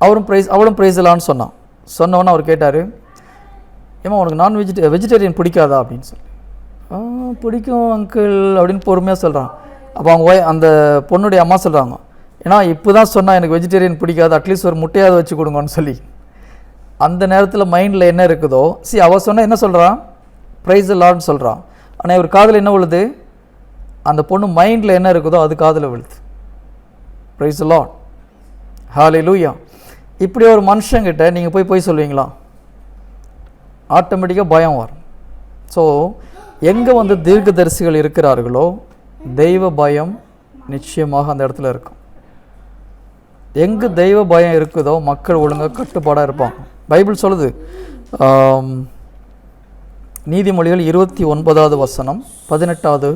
அவளும் பிரைஸ் தி லார்ட்னு சொன்னோன்னு அவர் கேட்டார், ஏமா உனக்கு வெஜிடேரியன் பிடிக்காதா அப்படின்னு சொல்லி. பிடிக்கும் அங்கிள் அப்படின்னு பொறுமையாக சொல்கிறான். அப்போ அவங்க அந்த பொண்ணுடைய அம்மா சொல்கிறாங்க, ஏன்னா இப்போ தான் சொன்னால் எனக்கு வெஜிடேரியன் பிடிக்காது, அட்லீஸ்ட் ஒரு முட்டையாவது வச்சு கொடுங்கன்னு சொல்லி. அந்த நேரத்தில் மைண்டில் என்ன இருக்குதோ, அவள் சொன்னால் என்ன சொல்கிறான், பிரைஸ் தி லார்ட்னு சொல்கிறான். ஆனால் இவர் காதில் என்ன விழுது, அந்த பொண்ணு மைண்டில் என்ன இருக்குதோ அது காதில் விழுது. Praise the Lord. ஹல்லேலூயா. இப்படி ஒரு மனுஷங்கிட்ட நீங்கள் போய் சொல்லுவீங்களா? ஆட்டோமேட்டிக்காக பயம் வரும். ஸோ எங்கே தீர்க்கதரிசிகள் இருக்கிறார்களோ தெய்வ பயம் நிச்சயமாக அந்த இடத்துல இருக்கும். எங்கே தெய்வ பயம் இருக்குதோ மக்கள் ஒழுங்காக கட்டுப்பாடாக இருப்பாங்க. பைபிள் சொல்லுது, நீதிமொழிகள் 29வது வசனம் 18வது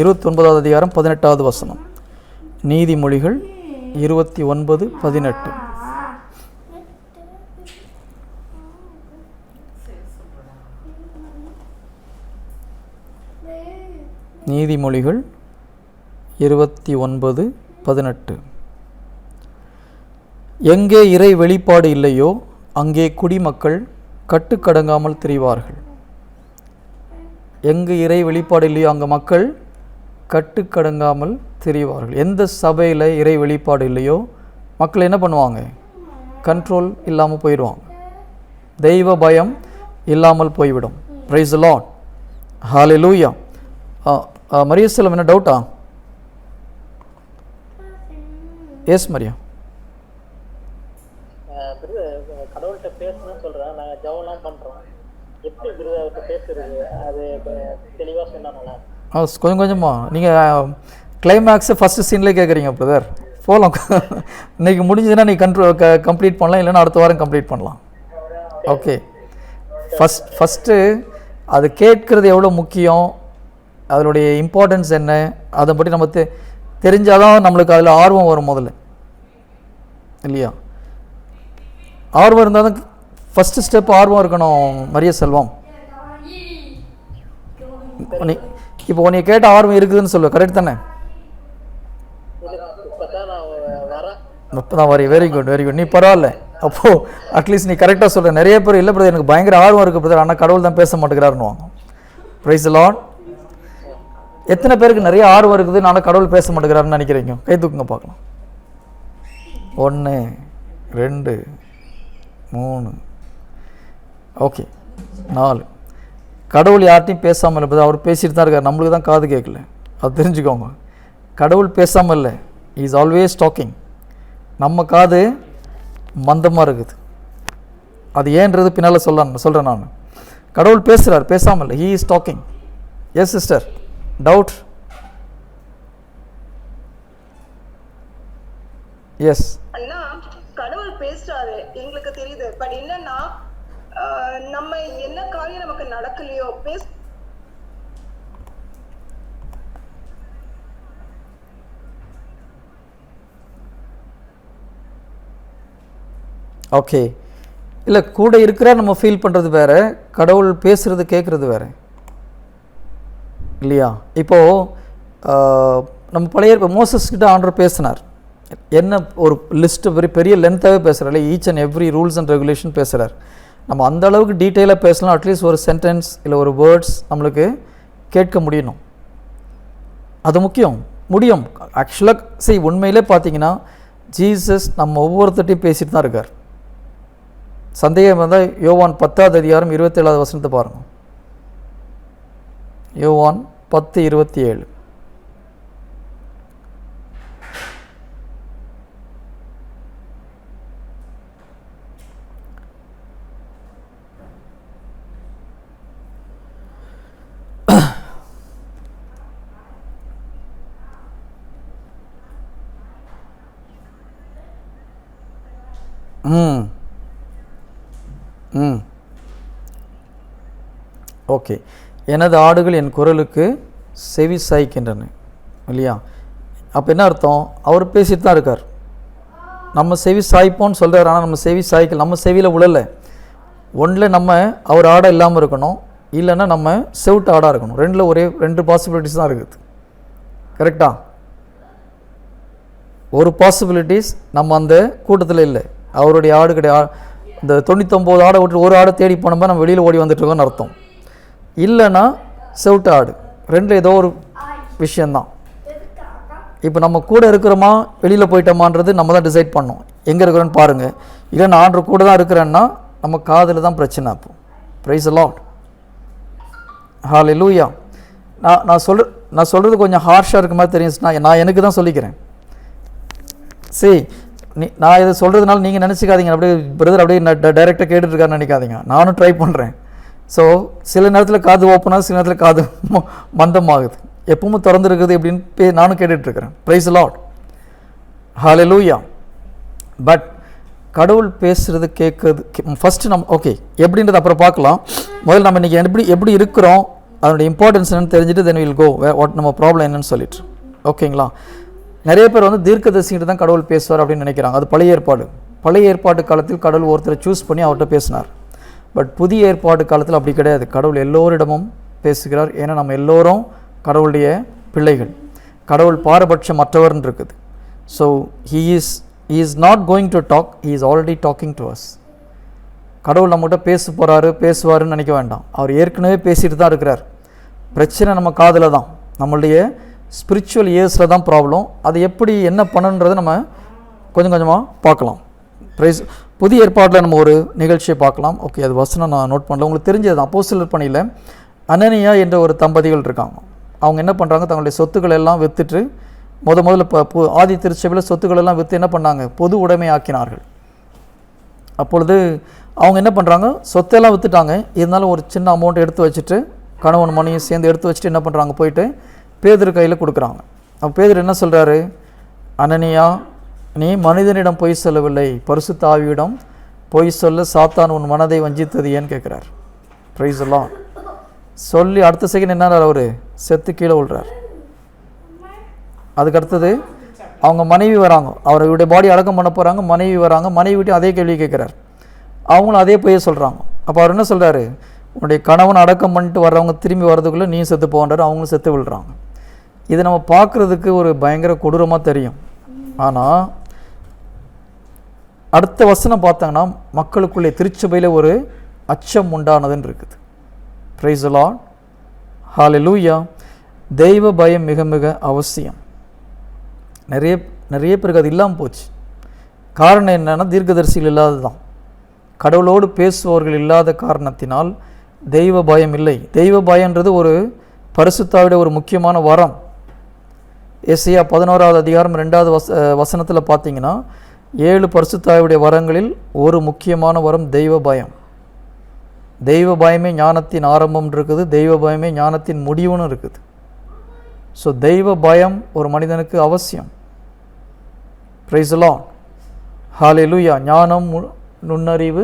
29வது அதிகாரம் 18வது வசனம். நீதிமொழிகள் 29:18. நீதிமொழிகள் 29:18. எங்கே இறை வெளிப்பாடு இல்லையோ அங்கே குடிமக்கள் கட்டுக்கடங்காமல் திரிவார்கள். எங்கு இறை வெளிப்பாடு இல்லையோ அங்கே மக்கள் கட்டுக்கடங்காமல் திரிவார்கள். எந்த சபையில் இறை வெளிப்பாடு இல்லையோ மக்கள் என்ன பண்ணுவாங்க, கண்ட்ரோல் இல்லாமல் போயிடுவாங்க. தெய்வ பயம் இல்லாமல் போய்விடும். Praise the Lord. Hallelujah. Maria செல்லம், என்ன டவுட்டா? Yes Maria. கடவுள்கிட்ட பேசணும்னு சொல்கிறேன், நாங்கள் ஜெபம்லாம் பண்ணுறோம், எப்படி குருவாவுக்கு பேசுறது அது தெளிவாக சொன்னாங்களா? கொஞ்சம் கொஞ்சமாக நீங்கள் கிளைமேக்ஸை ஃபஸ்ட்டு சீன்லேயே கேட்குறீங்க பிரதர். போகலாம், இன்றைக்கி முடிஞ்சதுன்னா நீ கம்ப்ளீட் பண்ணலாம், இல்லைன்னா அடுத்த வாரம் கம்ப்ளீட் பண்ணலாம். ஓகே, ஃபஸ்ட்டு அது கேட்குறது எவ்வளோ முக்கியம், அதனுடைய இம்பார்ட்டன்ஸ் என்ன, அதை பற்றி நம்ம தெரிஞ்சால் தான் நம்மளுக்கு அதில் ஆர்வம் வரும் முதல்ல, இல்லையா? ஆர்வம் இருந்தால் தான் ஃபஸ்ட்டு ஸ்டெப் ஆர்வம் இருக்கணும். மரிய செல்வம், இப்போ உன்னை கேட்ட ஆர்வம் இருக்குதுன்னு சொல்லுவேன், கரெக்ட் தானே? இப்போ தான் வரி. Very good, very good. நீ பரவாயில்ல, அப்போது அட்லீஸ்ட் நீ கரெக்டாக சொல்கிற. நிறைய பேர் இல்லை பிரதர், எனக்கு பயங்கர ஆர்வம் இருக்குது பிரதர், ஆனால் கடவுள் தான் பேச மாட்டேங்கிறாருன்னு வாங்க. Price the Lord. எத்தனை பேருக்கு நிறைய ஆர்வம் இருக்குது, ஆனால் கடவுள் பேச மாட்டேங்கிறாருன்னு நினைக்கிறீங்க? கை தூக்குங்க பார்க்கலாம். 1 2 3 ஓகே 4. கடவுள் யார்ட்டையும் பேசாமல் இல்லை, அவர் பேசிட்டு தான் இருக்கார், நம்மளுக்கு தான் காது கேட்கல. அது தெரிஞ்சுக்கோங்க. கடவுள் பேசாமல் இல்லை, இஸ் ஆல்வேஸ் டாக்கிங். நம்ம காது மந்தமாக இருக்குது. அது ஏன்றது பின்னால் சொல்கிறேன் நான். கடவுள் பேசுகிறார், பேசாமல் இல்லை, he is talking. Yes sister, doubt? Yes அண்ணா, கடவுள் பேசுறாரு எங்களுக்கு தெரியுது. பட் என்னன்னா, நம்ம என்ன காரியம் நமக்கு நடக்கலையோ ஓகே. இல்லை, கூட இருக்கிற நம்ம ஃபீல் பண்ணுறது வேறு, கடவுள் பேசுகிறது கேட்குறது வேறு, இல்லையா? இப்போது நம்ம பழைய மோசஸ்கிட்ட ஆண்டவர் பேசினார். என்ன ஒரு லிஸ்ட்டு பெரிய லென்த்தாகவே பேசுகிறார், இல்லை each and every rules and regulation பேசுகிறார். நம்ம அந்த அளவுக்கு டீட்டெயிலாக பேசலாம், அட்லீஸ்ட் ஒரு சென்டென்ஸ் இல்லை ஒரு வேர்ட்ஸ் நம்மளுக்கு கேட்க முடியணும். அது முடியும். ஆக்சுவலாக உண்மையிலே பார்த்தீங்கன்னா ஜீசஸ் நம்ம ஒவ்வொருத்தட்டையும் பேசிட்டு தான் இருக்கார். சந்தேகம் வந்தால் யோவான் 10:27 பாருங்கள். யோவான் 10:27. ஓகே. எனது ஆடுகள் என் குரலுக்கு செவி சாய்க்கின்றன, இல்லையா? அப்போ என்ன அர்த்தம்? அவர் பேசிட்டு தான் இருக்கார், நம்ம செவி சாய்ப்போன்னு சொல்கிறார். ஆனால் நம்ம செவி சாய்க்கல, நம்ம செவியில் உழலை. ஒன்றில் நம்ம அவர் ஆடை இல்லாமல் இருக்கணும், இல்லைன்னா நம்ம செவிட்டு ஆடாக இருக்கணும். ரெண்டு பாசிபிலிட்டிஸ் தான் இருக்குது, கரெக்டா? ஒரு பாசிபிலிட்டிஸ் நம்ம அந்த கூட்டத்தில் இல்லை, அவருடைய ஆடு கிடையாது. இந்த 99 ஆடை விட்டு ஒரு ஆடை தேடி போனோம்னா நம்ம வெளியில் ஓடி வந்துட்டுருக்கோன்னு அர்த்தம். இல்லைன்னா செவிட்டு ஆடு, ரெண்டில் ஏதோ ஒரு விஷயந்தான். இப்போ நம்ம கூட இருக்கிறோமா வெளியில் போயிட்டோமான்றது நம்ம தான் டிசைட் பண்ணோம். எங்கே இருக்கிறோன்னு பாருங்கள். இல்லை நான் ஆண்டவர் கூட தான் இருக்கிறேன்னா நம்ம காதில் தான் பிரச்சனை. அப்போ பிரைஸ் தி லார்ட். ஹல்லேலூயா. நான் சொல்கிறது கொஞ்சம் ஹார்ஷாக இருக்க மாதிரி தெரியுச்சுன்னா நான் எனக்கு தான் சொல்லிக்கிறேன். சரி, நான் இதை சொல்கிறதுனால நீங்கள் நினச்சிக்காதீங்க அப்படியே பிரதர் அப்படியே டைரெக்டாக கேட்டுட்ருக்காருன்னு நினைக்காதீங்க. நானும் ட்ரை பண்ணுறேன். ஸோ சில நேரத்தில் காது ஓப்பனாக, சில நேரத்தில் காது மந்தமாகுது. எப்பவும் திறந்துருக்குது எப்படின்னு நானும் கேட்டுட்ருக்கிறேன். Praise the Lord. Hallelujah. But கடவுள் பேசுகிறது கேட்குறது ஃபஸ்ட்டு நம்ம ஓகே எப்படின்றது அப்புறம் பார்க்கலாம். முதல்ல நம்ம இன்றைக்கி எப்படி இருக்கிறோம், அதனுடைய இம்பார்ட்டன்ஸ் என்னென்னு தெரிஞ்சுட்டு தென் வில் கோ வாட் நம்ம ப்ராப்ளம் என்னன்னு சொல்லிட்டு. ஓகேங்களா? நிறைய பேர் தீர்க்கதரிசிகிட்ட தான் கடவுள் பேசுவார் அப்படின்னு நினைக்கிறாங்க. அது பழைய ஏற்பாடு காலத்தில் கடவுள் ஒருத்தரை சூஸ் பண்ணி அவர்கிட்ட பேசினார். பட் புதிய ஏற்பாடு காலத்தில் அப்படி கிடையாது. கடவுள் எல்லோரிடமும் பேசுகிறார். ஏன்னா நம்ம எல்லோரும் கடவுளுடைய பிள்ளைகள். கடவுள் பாரபட்சம் மற்றவர்னு இருக்குது. So he is not going to talk, he is already talking to us. கடவுள் நம்மகிட்ட பேசுவாருன்னு நினைக்க வேண்டாம். அவர் ஏற்கனவே பேசிட்டு தான் இருக்கிறார். பிரச்சனை நம்ம காதில் தான், நம்மளுடைய ஸ்பிரிச்சுவல் இயர்ஸில் தான் ப்ராப்ளம். அது எப்படி என்ன பண்ணணுன்றதை நம்ம கொஞ்சம் கொஞ்சமாக பார்க்கலாம். பிரைஸ். புதிய ஏற்பாட்டில் நம்ம ஒரு நிகழ்ச்சியை பார்க்கலாம். ஓகே, அது வசனம் நான் நோட் பண்ணல. உங்களுக்கு தெரிஞ்சது அப்போஸ்தலர் பணியில் அனனியா என்ற ஒரு தம்பதிகள் இருக்காங்க. அவங்க என்ன பண்ணுறாங்க, தங்களுடைய சொத்துக்கள் எல்லாம் விற்றுட்டு முதல்ல ஆதி திருச்சபையில் சொத்துக்கள் எல்லாம் விற்று என்ன பண்ணாங்க, பொது உடைமை ஆக்கினார்கள். அப்பொழுது அவங்க என்ன பண்ணுறாங்க, சொத்தெல்லாம் விற்றுட்டாங்க. இருந்தாலும் ஒரு சின்ன அமௌண்ட் எடுத்து வச்சுட்டு கணவன் மனையும் சேர்ந்து எடுத்து வச்சுட்டு என்ன பண்ணுறாங்க, போயிட்டு பேதுரு கையில் கொடுக்குறாங்க. அப்போ பேதுரு என்ன சொல்கிறாரு, அனனியா, நீ மனிதனிடம் பொய் சொல்லவில்லை, பரிசுத்த ஆவியிடம் பொய் சொல்ல சாத்தான் உன் மனதை வஞ்சித்தது ஏன்னு கேட்குறார். பிரைஸ் எல்லாம் சொல்லி அடுத்த செகண்ட் என்ன அவர் செத்து கீழே விழுறார். அதுக்கு அடுத்தது அவங்க மனைவி வராங்க, அவருடைய பாடி அடக்கம் பண்ண போகிறாங்க. மனைவி வராங்க, மனைவி விட்டு அதே கேள்வி கேட்குறார். அவங்களும் அதே பொய்யை சொல்கிறாங்க. அப்போ அவர் என்ன சொல்கிறாரு, உன்னுடைய கணவன் அடக்கம் பண்ணிட்டு வர்றவங்க திரும்பி வர்றதுக்குள்ளே நீ செத்து போன்றாரு. அவங்களும் செத்து விழுறாங்க. இது நம்ம பார்க்குறதுக்கு ஒரு பயங்கர கொடூரமாக தெரியும். ஆனால் அடுத்த வசனம் பார்த்தாங்கன்னா மக்களுக்குள்ளே திருச்சபையில் ஒரு அச்சம் உண்டானதுன்னு இருக்குது. பிரைஸ் தி லார்ட், ஹல்லேலூயா. தெய்வ பயம் மிக மிக அவசியம். நிறைய பேருக்கு அது இல்லாமல் போச்சு. காரணம் என்னென்னா தீர்க்கதரிசிகள் இல்லாதது தான். கடவுளோடு பேசுபவர்கள் இல்லாத காரணத்தினால் தெய்வ பயம் இல்லை. தெய்வ பயம்ன்றது ஒரு பரிசுத்தாவிட ஒரு முக்கியமான வரம். எசையா 11வது அதிகாரம் 2வது வசனத்தில் பார்த்தீங்கன்னா 7 பரிசுத்தாவிடைய வரங்களில் ஒரு முக்கியமான வரம் தெய்வ பயம். தெய்வ பயமே ஞானத்தின் ஆரம்பம் இருக்குது, தெய்வ பயமே ஞானத்தின் முடிவுன்னு இருக்குது. ஸோ தெய்வ பயம் ஒரு மனிதனுக்கு அவசியம். பிரைஸ் தி லார்ட், ஹல்லேலூயா. ஞானம், நுண்ணறிவு,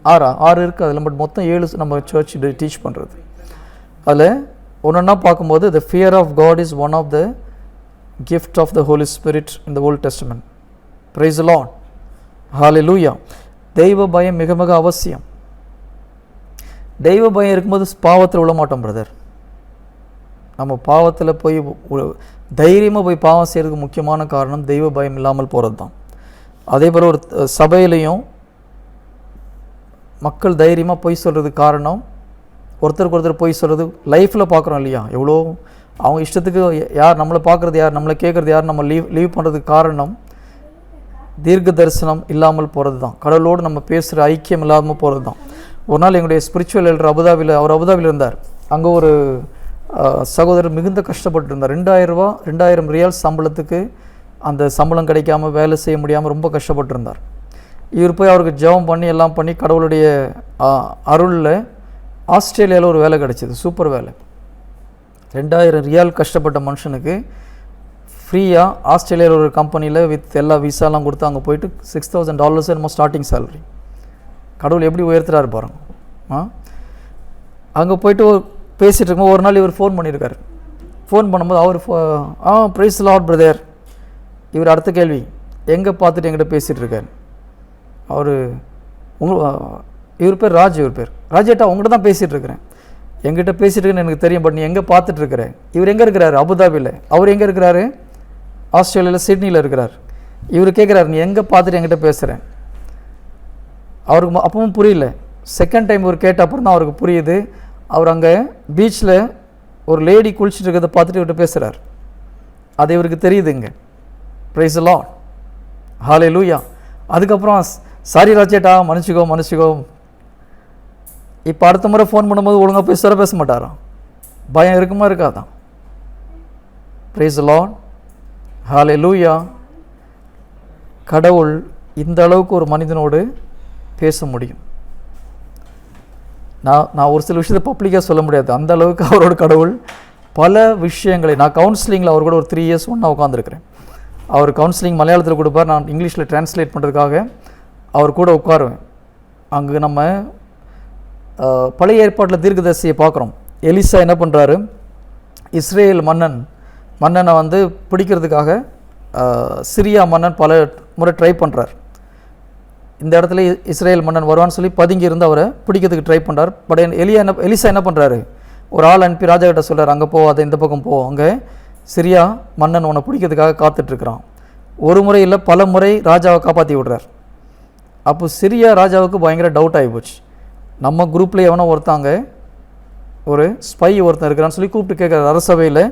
6 இருக்குது அதில். பட் மொத்தம் 7 நம்ம சர்ச் டீச் பண்ணுறது. அதில் ஒன்றா பார்க்கும்போது the fear of God is one of the gift of the Holy Spirit in the Old Testament. Praise the Lord, hallelujah. தெய்வ பயம் மிக மிக அவசியம். தெய்வ பயம் இருக்கும்போது பாவத்தில் விழ மாட்டோம் பிரதர். நம்ம பாவத்தில் போய் தைரியமாக போய் பாவம் செய்கிறதுக்கு முக்கியமான காரணம் தெய்வ பயம் இல்லாமல் போகிறது தான். அதே போல் ஒரு சபையிலையும் மக்கள் தைரியமாக பொய் சொல்கிறதுக்கு காரணம், ஒருத்தருக்கு ஒருத்தர் பொய் சொல்கிறது லைஃப்பில் பார்க்குறோம் இல்லையா, எவ்வளோ அவங்க இஷ்டத்துக்கு யார் நம்மளை பார்க்குறது, யார் நம்மளை கேட்குறது, யார் நம்ம லீவ் பண்ணுறதுக்கு காரணம் தீர்க்க தரிசனம் இல்லாமல் போகிறது தான். கடவுளோடு நம்ம பேசுகிற ஐக்கியம் இல்லாமல் போகிறது தான். ஒரு நாள் எங்களுடைய ஸ்பிரிச்சுவல் எல்டர் அபுதாபியில் இருந்தார். அங்கே ஒரு சகோதரர் மிகுந்த கஷ்டப்பட்டு இருந்தார். 2000 ரியால் சம்பளத்துக்கு அந்த சம்பளம் கிடைக்காமல் வேலை செய்ய முடியாமல் ரொம்ப கஷ்டப்பட்டு இருந்தார். இவர் போய் அவருக்கு ஜெபம் பண்ணி எல்லாம் பண்ணி கடவுளுடைய அருளில் ஆஸ்திரேலியாவில் ஒரு வேலை கிடச்சிது, சூப்பர் வேலை. 2000 ரியால் கஷ்டப்பட்ட மனுஷனுக்கு ஃப்ரீயாக ஆஸ்திரேலியாவில் ஒரு கம்பெனியில் வித் எல்லா விசாலாம் கொடுத்து அங்கே போயிட்டு $6000 என்னமோ ஸ்டார்டிங் சேலரி. கடவுள் எப்படி உயர்த்துறாரு பாருங்க. அங்கே போயிட்டு பேசிகிட்டு இருக்கும்போது ஒரு நாள் இவர் ஃபோன் பண்ணியிருக்காரு. ஃபோன் பண்ணும்போது அவர் பிரைஸ் தி லார்ட் பிரதர். இவர் அடுத்த கேள்வி, எங்கே பார்த்துட்டு என்கிட்ட பேசிகிட்டு இருக்காரு. இவர் பேர் ராஜ். ராஜேட்டா உங்கள்கிட்ட தான் பேசிகிட்டு இருக்கிறேன். எங்கிட்ட பேசிகிட்டு இருக்குன்னு எனக்கு தெரியும், பட் நீ எங்கே பார்த்துட்டு இருக்கிற. இவர் எங்கே இருக்கிறாரு, அபுதாபியில். அவர் எங்கே இருக்கிறாரு, ஆஸ்திரேலியாவில் சிட்னியில் இருக்கிறார். இவர் கேட்குறாரு, நீ எங்கே பார்த்துட்டு என்கிட்ட பேசுகிறேன். அவருக்கு அப்பவும் புரியல. செகண்ட் டைம் இவர் கேட்ட அப்புறம் தான் அவருக்கு புரியுது. அவர் அங்கே பீச்சில் ஒரு லேடி குளிச்சுட்டு இருக்கிறத பார்த்துட்டு இவர்கிட்ட பேசுகிறார். அது இவருக்கு தெரியுதுங்க. பிரைஸ் தி லார்ட், ஹல்லேலூயா. அதுக்கப்புறம் சாரி ராஜேட்டா, மன்னிச்சிக்கோ. இப்போ அடுத்த முறை ஃபோன் பண்ணும்போது ஒழுங்காக பேச மாட்டாராம். பயம் இருக்குமா இருக்காதான். பிரைஸ் தி லார்ட், ஹல்லேலூயா. கடவுள் இந்த அளவுக்கு ஒரு மனிதனோடு பேச முடியும். நான் ஒரு சில விஷயத்தை பப்ளிக்காக சொல்ல முடியாது. அந்த அளவுக்கு அவரோட கடவுள் பல விஷயங்களை, நான் கவுன்சிலிங்கில் அவர் கூட ஒரு 3 இயர்ஸ் ஒன்றா உட்காந்துருக்கிறேன். அவர் கவுன்சிலிங் மலையாளத்தில் கொடுப்பார், நான் இங்கிலீஷில் டிரான்ஸ்லேட் பண்ணுறதுக்காக அவர் கூட உட்காருவேன். அங்கே நம்ம பழைய ஏற்பாட்டில் தீர்க்கதரிசியை பார்க்குறோம். எலிசா என்ன பண்ணுறாரு, இஸ்ரேல் மன்னனை வந்து பிடிக்கிறதுக்காக சிரியா மன்னன் பல முறை ட்ரை பண்ணுறார். இந்த இடத்துல இஸ்ரேல் மன்னன் வருவான்னு சொல்லி பதுங்கி இருந்து அவரை பிடிக்கிறதுக்கு ட்ரை பண்ணுறார். பட் எலிசா என்ன பண்ணுறாரு, ஒரு ஆள் அனுப்பி ராஜா கிட்ட சொல்கிறார், அங்கே போ, அதை இந்த பக்கம் போ, அங்கே சிரியா மன்னன் உன்னை பிடிக்கிறதுக்காக காத்துட்ருக்கிறான். ஒரு முறை இல்லை பல முறை ராஜாவை காப்பாற்றி விடுறார். அப்போ சிரியா ராஜாவுக்கு பயங்கர டவுட் ஆகி போச்சு. நம்ம குரூப்பில் எவனோ ஒருத்தாங்க ஒரு ஸ்பை ஒருத்தன் இருக்கிறான்னு சொல்லி கூப்பிட்டு கேட்குறாரு அரசவையில்,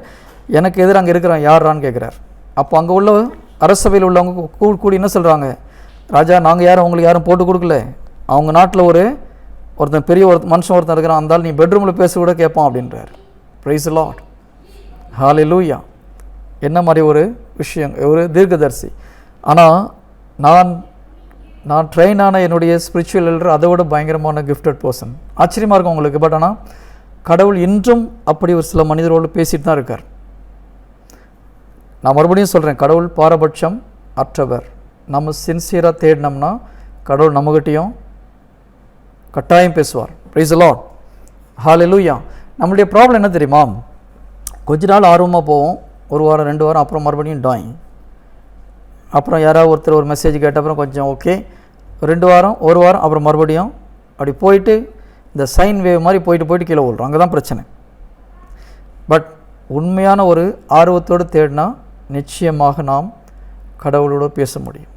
எனக்கு எதிராக அங்கே இருக்கிறான் யாரான்னு கேட்குறார். அப்போ அங்கே உள்ள அரசவையில் உள்ளவங்க கூடி என்ன சொல்கிறாங்க, ராஜா நாங்கள் யாரும் உங்களுக்கு யாரும் போட்டு கொடுக்கல, அவங்க நாட்டில் ஒருத்தன் பெரிய மனுஷன் ஒருத்தன் இருக்கிறான், அந்த நீ பெட்ரூமில் பேச கூட கேட்பான் அப்படின்றார். பிரைஸ் தி லார்ட், ஹல்லேலூயா. என்ன மாதிரி ஒரு விஷயம், ஒரு தீர்க்கதரிசி. ஆனால் நான் ட்ரெயின் ஆன என்னுடைய ஸ்பிரிச்சுவல் எல்டர் அதை விட பயங்கரமான கிஃப்டட் பர்சன். ஆச்சரியமாக இருக்கும் உங்களுக்கு. பட் ஆனால் கடவுள் இன்றும் அப்படி ஒரு சில மனிதரோடு பேசிட்டு தான் இருக்கார். நான் மறுபடியும் சொல்கிறேன், கடவுள் பாரபட்சம் அற்றவர். நம்ம சின்சியராக தேடினோம்னா கடவுள் நம்மகிட்டையும் கட்டாயம் பேசுவார். பிரைஸ் தி லார்ட், ஹல்லேலூயா. நம்மளுடைய ப்ராப்ளம் என்ன தெரியுமா? கொஞ்ச நாள் ஆர்வமாக போவோம், ஒரு வாரம் 2 வாரம், அப்புறம் மறுபடியும் டாயிங். அப்புறம் யாராவது ஒருத்தர் ஒரு மெசேஜ் கேட்ட அப்புறம் கொஞ்சம் ஓகே, 2 வாரம் 1 வாரம், அப்புறம் மறுபடியும் அப்படி போயிட்டு இந்த சைன் வேவ் மாதிரி போயிட்டு கீழே விழுறோம். அங்கே தான் பிரச்சனை. பட் உண்மையான ஒரு ஆர்வத்தோடு தேடினா நிச்சயமாக நாம் கடவுளோடு பேச முடியும்.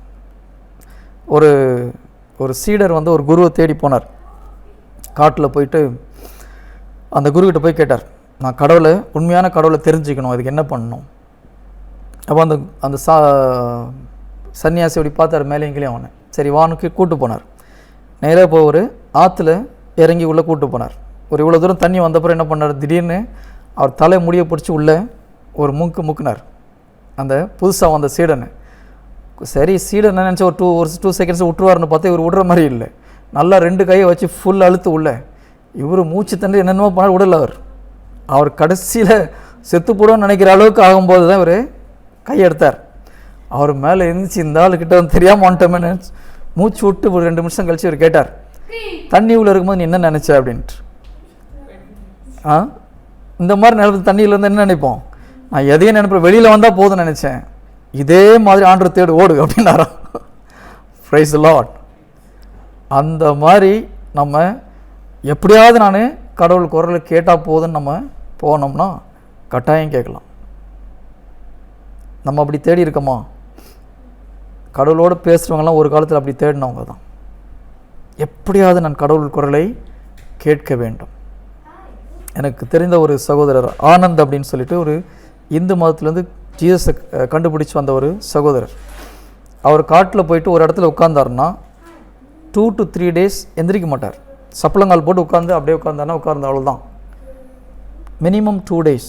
ஒரு சீடர் ஒரு குருவை தேடி போனார். காட்டில் போயிட்டு அந்த குருக்கிட்ட போய் கேட்டார், நான் உண்மையான கடவுளை தெரிஞ்சுக்கணும், அதுக்கு என்ன பண்ணணும்? அப்போ அந்த சன்னியாசி அப்படி பார்த்தார், மேலே எங்கேயும் அவனை. சரி வானுக்கு கூப்பிட்டு போனார். நேராக போய் ஒரு ஆற்றுல இறங்கி உள்ளே கூப்பிட்டு போனார். இவ்வளோ தூரம் தண்ணி வந்தப்பறம் என்ன பண்ணார், திடீர்னு அவர் தலை முடியை பிடிச்சி உள்ளே ஒரு முக்குனார் அந்த புதுசாக வந்த சீடனை. சரி சீடன் நினச்சி ஒரு 2 செகண்ட்ஸ் விட்டுருவார்னு பார்த்தா இவர் விடுற மாதிரி இல்லை. நல்லா 2 கையை வச்சு ஃபுல் அழுத்து உள்ள. இவர் மூச்சு தண்ணி என்னென்னமோ பண்ணார், விடல. அவர் கடைசியில் செத்து போடுவோன்னு நினைக்கிற அளவுக்கு ஆகும்போது தான் இவர் கையெடுத்தார். அவர் மேலே இருந்துச்சு, இந்த ஆளுக்கிட்ட தெரியாமல் வந்துட்டோமே நினச்சி மூச்சு விட்டு ஒரு 2 நிமிஷம் கழிச்சு இவர் கேட்டார், தண்ணி உள்ள இருக்கும்போது நீ என்ன நினச்ச அப்படின்ட்டு. இந்த மாதிரி நிலத்து தண்ணியில் இருந்தால் என்ன நினைப்போம்? நான் எதையும் நினைப்பேன், வெளியில் வந்தால் போதும்னு நினச்சேன். இதே மாதிரி ஆண்டவர் தேடு ஓடு அப்படின்னாரா? Price the lord. அந்த மாதிரி நம்ம எப்படியாவது நான் கடவுள் குரலை கேட்டால் போதுன்னு நம்ம போனோம்னா கட்டாயம் கேட்கலாம். நம்ம அப்படி தேடி இருக்கோமா? கடவுளோடு பேசுகிறவங்களாம் ஒரு காலத்தில் அப்படி தேடினவங்க தான். எப்படியாவது நான் கடவுள் குரலை கேட்க வேண்டும். எனக்கு தெரிந்த ஒரு சகோதரர் ஆனந்த் அப்படின்னு சொல்லிட்டு ஒரு இந்து மதத்துலேருந்து ஜீசஸை கண்டுபிடிச்சி வந்த ஒரு சகோதரர். அவர் காட்டில் போயிட்டு ஒரு இடத்துல உட்கார்ந்தாருன்னா 2 to 3 days எந்திரிக்க மாட்டார். சப்பளங்கால் போட்டு அப்படியே உட்கார்ந்தாருன்னா அவ்வளோதான். Minimum 2 days.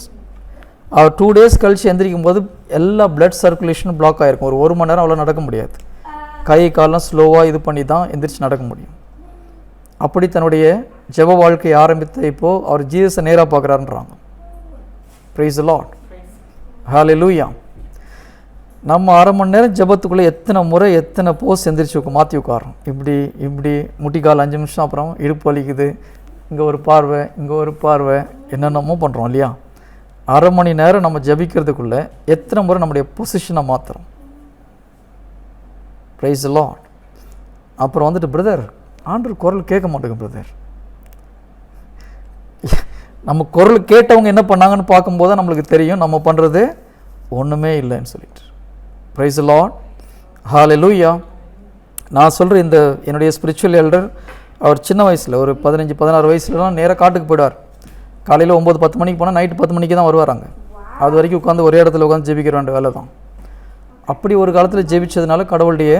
அவர் 2 days கழித்து எந்திரிக்கும் போது எல்லா பிளட் சர்க்குலேஷனும் பிளாக் ஆகிருக்கும். ஒரு 1 மணி நேரம் அவ்வளோ நடக்க முடியாது. கை காலெலாம் ஸ்லோவாக இது பண்ணி தான் எந்திரிச்சு நடக்க முடியும். அப்படி தன்னுடைய ஜெப வாழ்க்கையை ஆரம்பித்த இப்போது அவர் ஜீசஸை நேராக பார்க்குறாருன்றாங்க. Price the Lord, hallelujah. நம்ம 1/2 மணி நேரம் ஜெபத்துக்குள்ளே எத்தனை போஸ் எந்திரிச்சு மாற்றி உட்காரோம். இப்படி முட்டிக்கால் 5 நிமிஷம், அப்புறம் இடுப்பு வலிக்குது, இங்கே ஒரு பார்வை, இங்கே ஒரு பார்வை, என்னென்னமோ பண்ணுறோம் இல்லையா? 1/2 மணி நேரம் நம்ம ஜெபிக்கிறதுக்குள்ளே எத்தனை முறை நம்முடைய பொசிஷனை மாற்றுறோம். Praise the lord. அப்புறம் பிரதர் ஆண்டவர் குரல் கேட்க மாட்டேங்க பிரதர். நம்ம குரல் கேட்டவங்க என்ன பண்ணாங்கன்னு பார்க்கும்போது தான் நம்மளுக்கு தெரியும் நம்ம பண்ணுறது ஒன்றுமே இல்லைன்னு சொல்லிட்டு. Price the Lord, hallelujah. நான் சொல்கிற என்னுடைய ஸ்பிரிச்சுவல் எல்டர், அவர் சின்ன வயசில் ஒரு 15-16 வயசுலலாம் நேராக காட்டுக்கு போயிடுவார். காலையில் 9-10 மணிக்கு போனால் நைட்டு 10 மணிக்கு தான் வருவாராங்க. அது வரைக்கும் உட்காந்து ஒரே இடத்துல உட்காந்து ஜெபிக்கிற வேண்டிய வேலை தான். அப்படி ஒரு காலத்தில் ஜெபிச்சதுனால கடவுளுடைய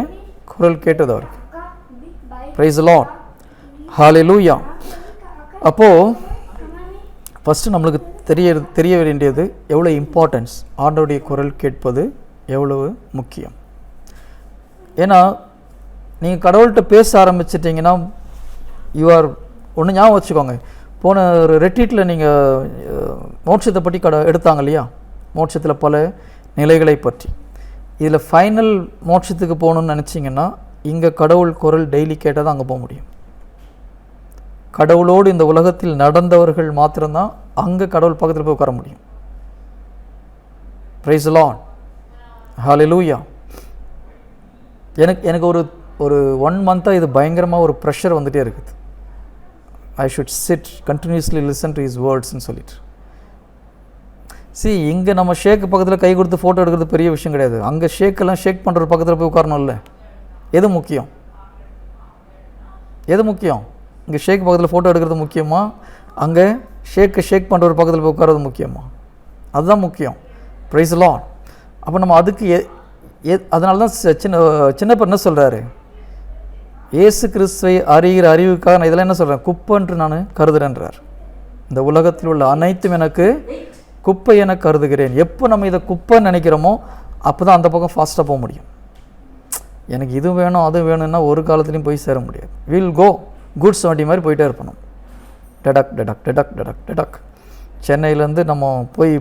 குரல் கேட்டது அவருக்கு. Price the Lord, hallelujah. அப்போது ஃபஸ்ட்டு நம்மளுக்கு தெரிய வேண்டியது எவ்வளோ இம்பார்ட்டன்ஸ், ஆண்டவருடைய குரல் கேட்பது எவ்வளவு முக்கியம். ஏன்னா நீங்கள் கடவுள்கிட்ட பேச ஆரம்பிச்சிட்டிங்கன்னா ஒன்று ஞாபகம் வச்சுக்கோங்க. போன ஒரு ரெட்ரீட்டில் நீங்கள் மோட்சத்தை பற்றி எடுத்தாங்க இல்லையா? மோட்சத்தில் பல நிலைகளை பற்றி. இதில் ஃபைனல் மோட்சத்துக்கு போகணுன்னு நினச்சிங்கன்னா இங்கே கடவுள் குரல் டெய்லி கேட்டால் தான் அங்கே போக முடியும். கடவுளோடு இந்த உலகத்தில் நடந்தவர்கள் மாத்திரம்தான் அங்கே கடவுள் பக்கத்தில் போய் உட்கார முடியும். பிரைஸ் தி லார்ட், ஹல்லேலூயா. எனக்கு ஒரு 1 மந்த்தாக இது பயங்கரமாக ஒரு ப்ரெஷர் வந்துகிட்டே இருக்குது. I should sit continuously listen to his வேர்ட்ஸ்ன்னு சொல்லிட்டு. இங்கே நம்ம ஷேக்கு பக்கத்தில் கை கொடுத்து ஃபோட்டோ எடுக்கிறது பெரிய விஷயம் கிடையாது. அங்கே ஷேக்கெல்லாம் ஷேக் பண்ணுற பக்கத்தில் போய் உட்காரணும்ல. எது முக்கியம்? இங்கே ஷேக் பக்கத்தில் ஃபோட்டோ எடுக்கிறது முக்கியமா, அங்கே ஷேக் பண்ணுற ஒரு பக்கத்தில் போய் உட்காரது முக்கியமா? அதுதான் முக்கியம். Price the Lord. அப்போ நம்ம அதுக்கு அதனால தான் சின்ன பேர் என்ன சொல்கிறாரு, இயேசு கிறிஸ்துவை அறிகிற அறிவுக்காக நான் இதெல்லாம் என்ன சொல்கிறேன், குப்பைன்று நான் கருதுறேன்றார். இந்த உலகத்தில் உள்ள அனைத்தும் எனக்கு குப்பை என கருதுகிறேன். எப்போ நம்ம இதை குப்பைன்னு நினைக்கிறோமோ அப்போ தான் அந்த பக்கம் ஃபாஸ்ட்டாக போக முடியும். எனக்கு இது வேணும் அது வேணும்னா ஒரு காலத்துலையும் போய் சேர முடியாது. வில் கோ குட்ஸ் வண்டி மாதிரி போயிட்டே இருப்பணும். டெடக் டெடக் டெடக் டெடக் டெடக். சென்னையிலேருந்து நம்ம போய்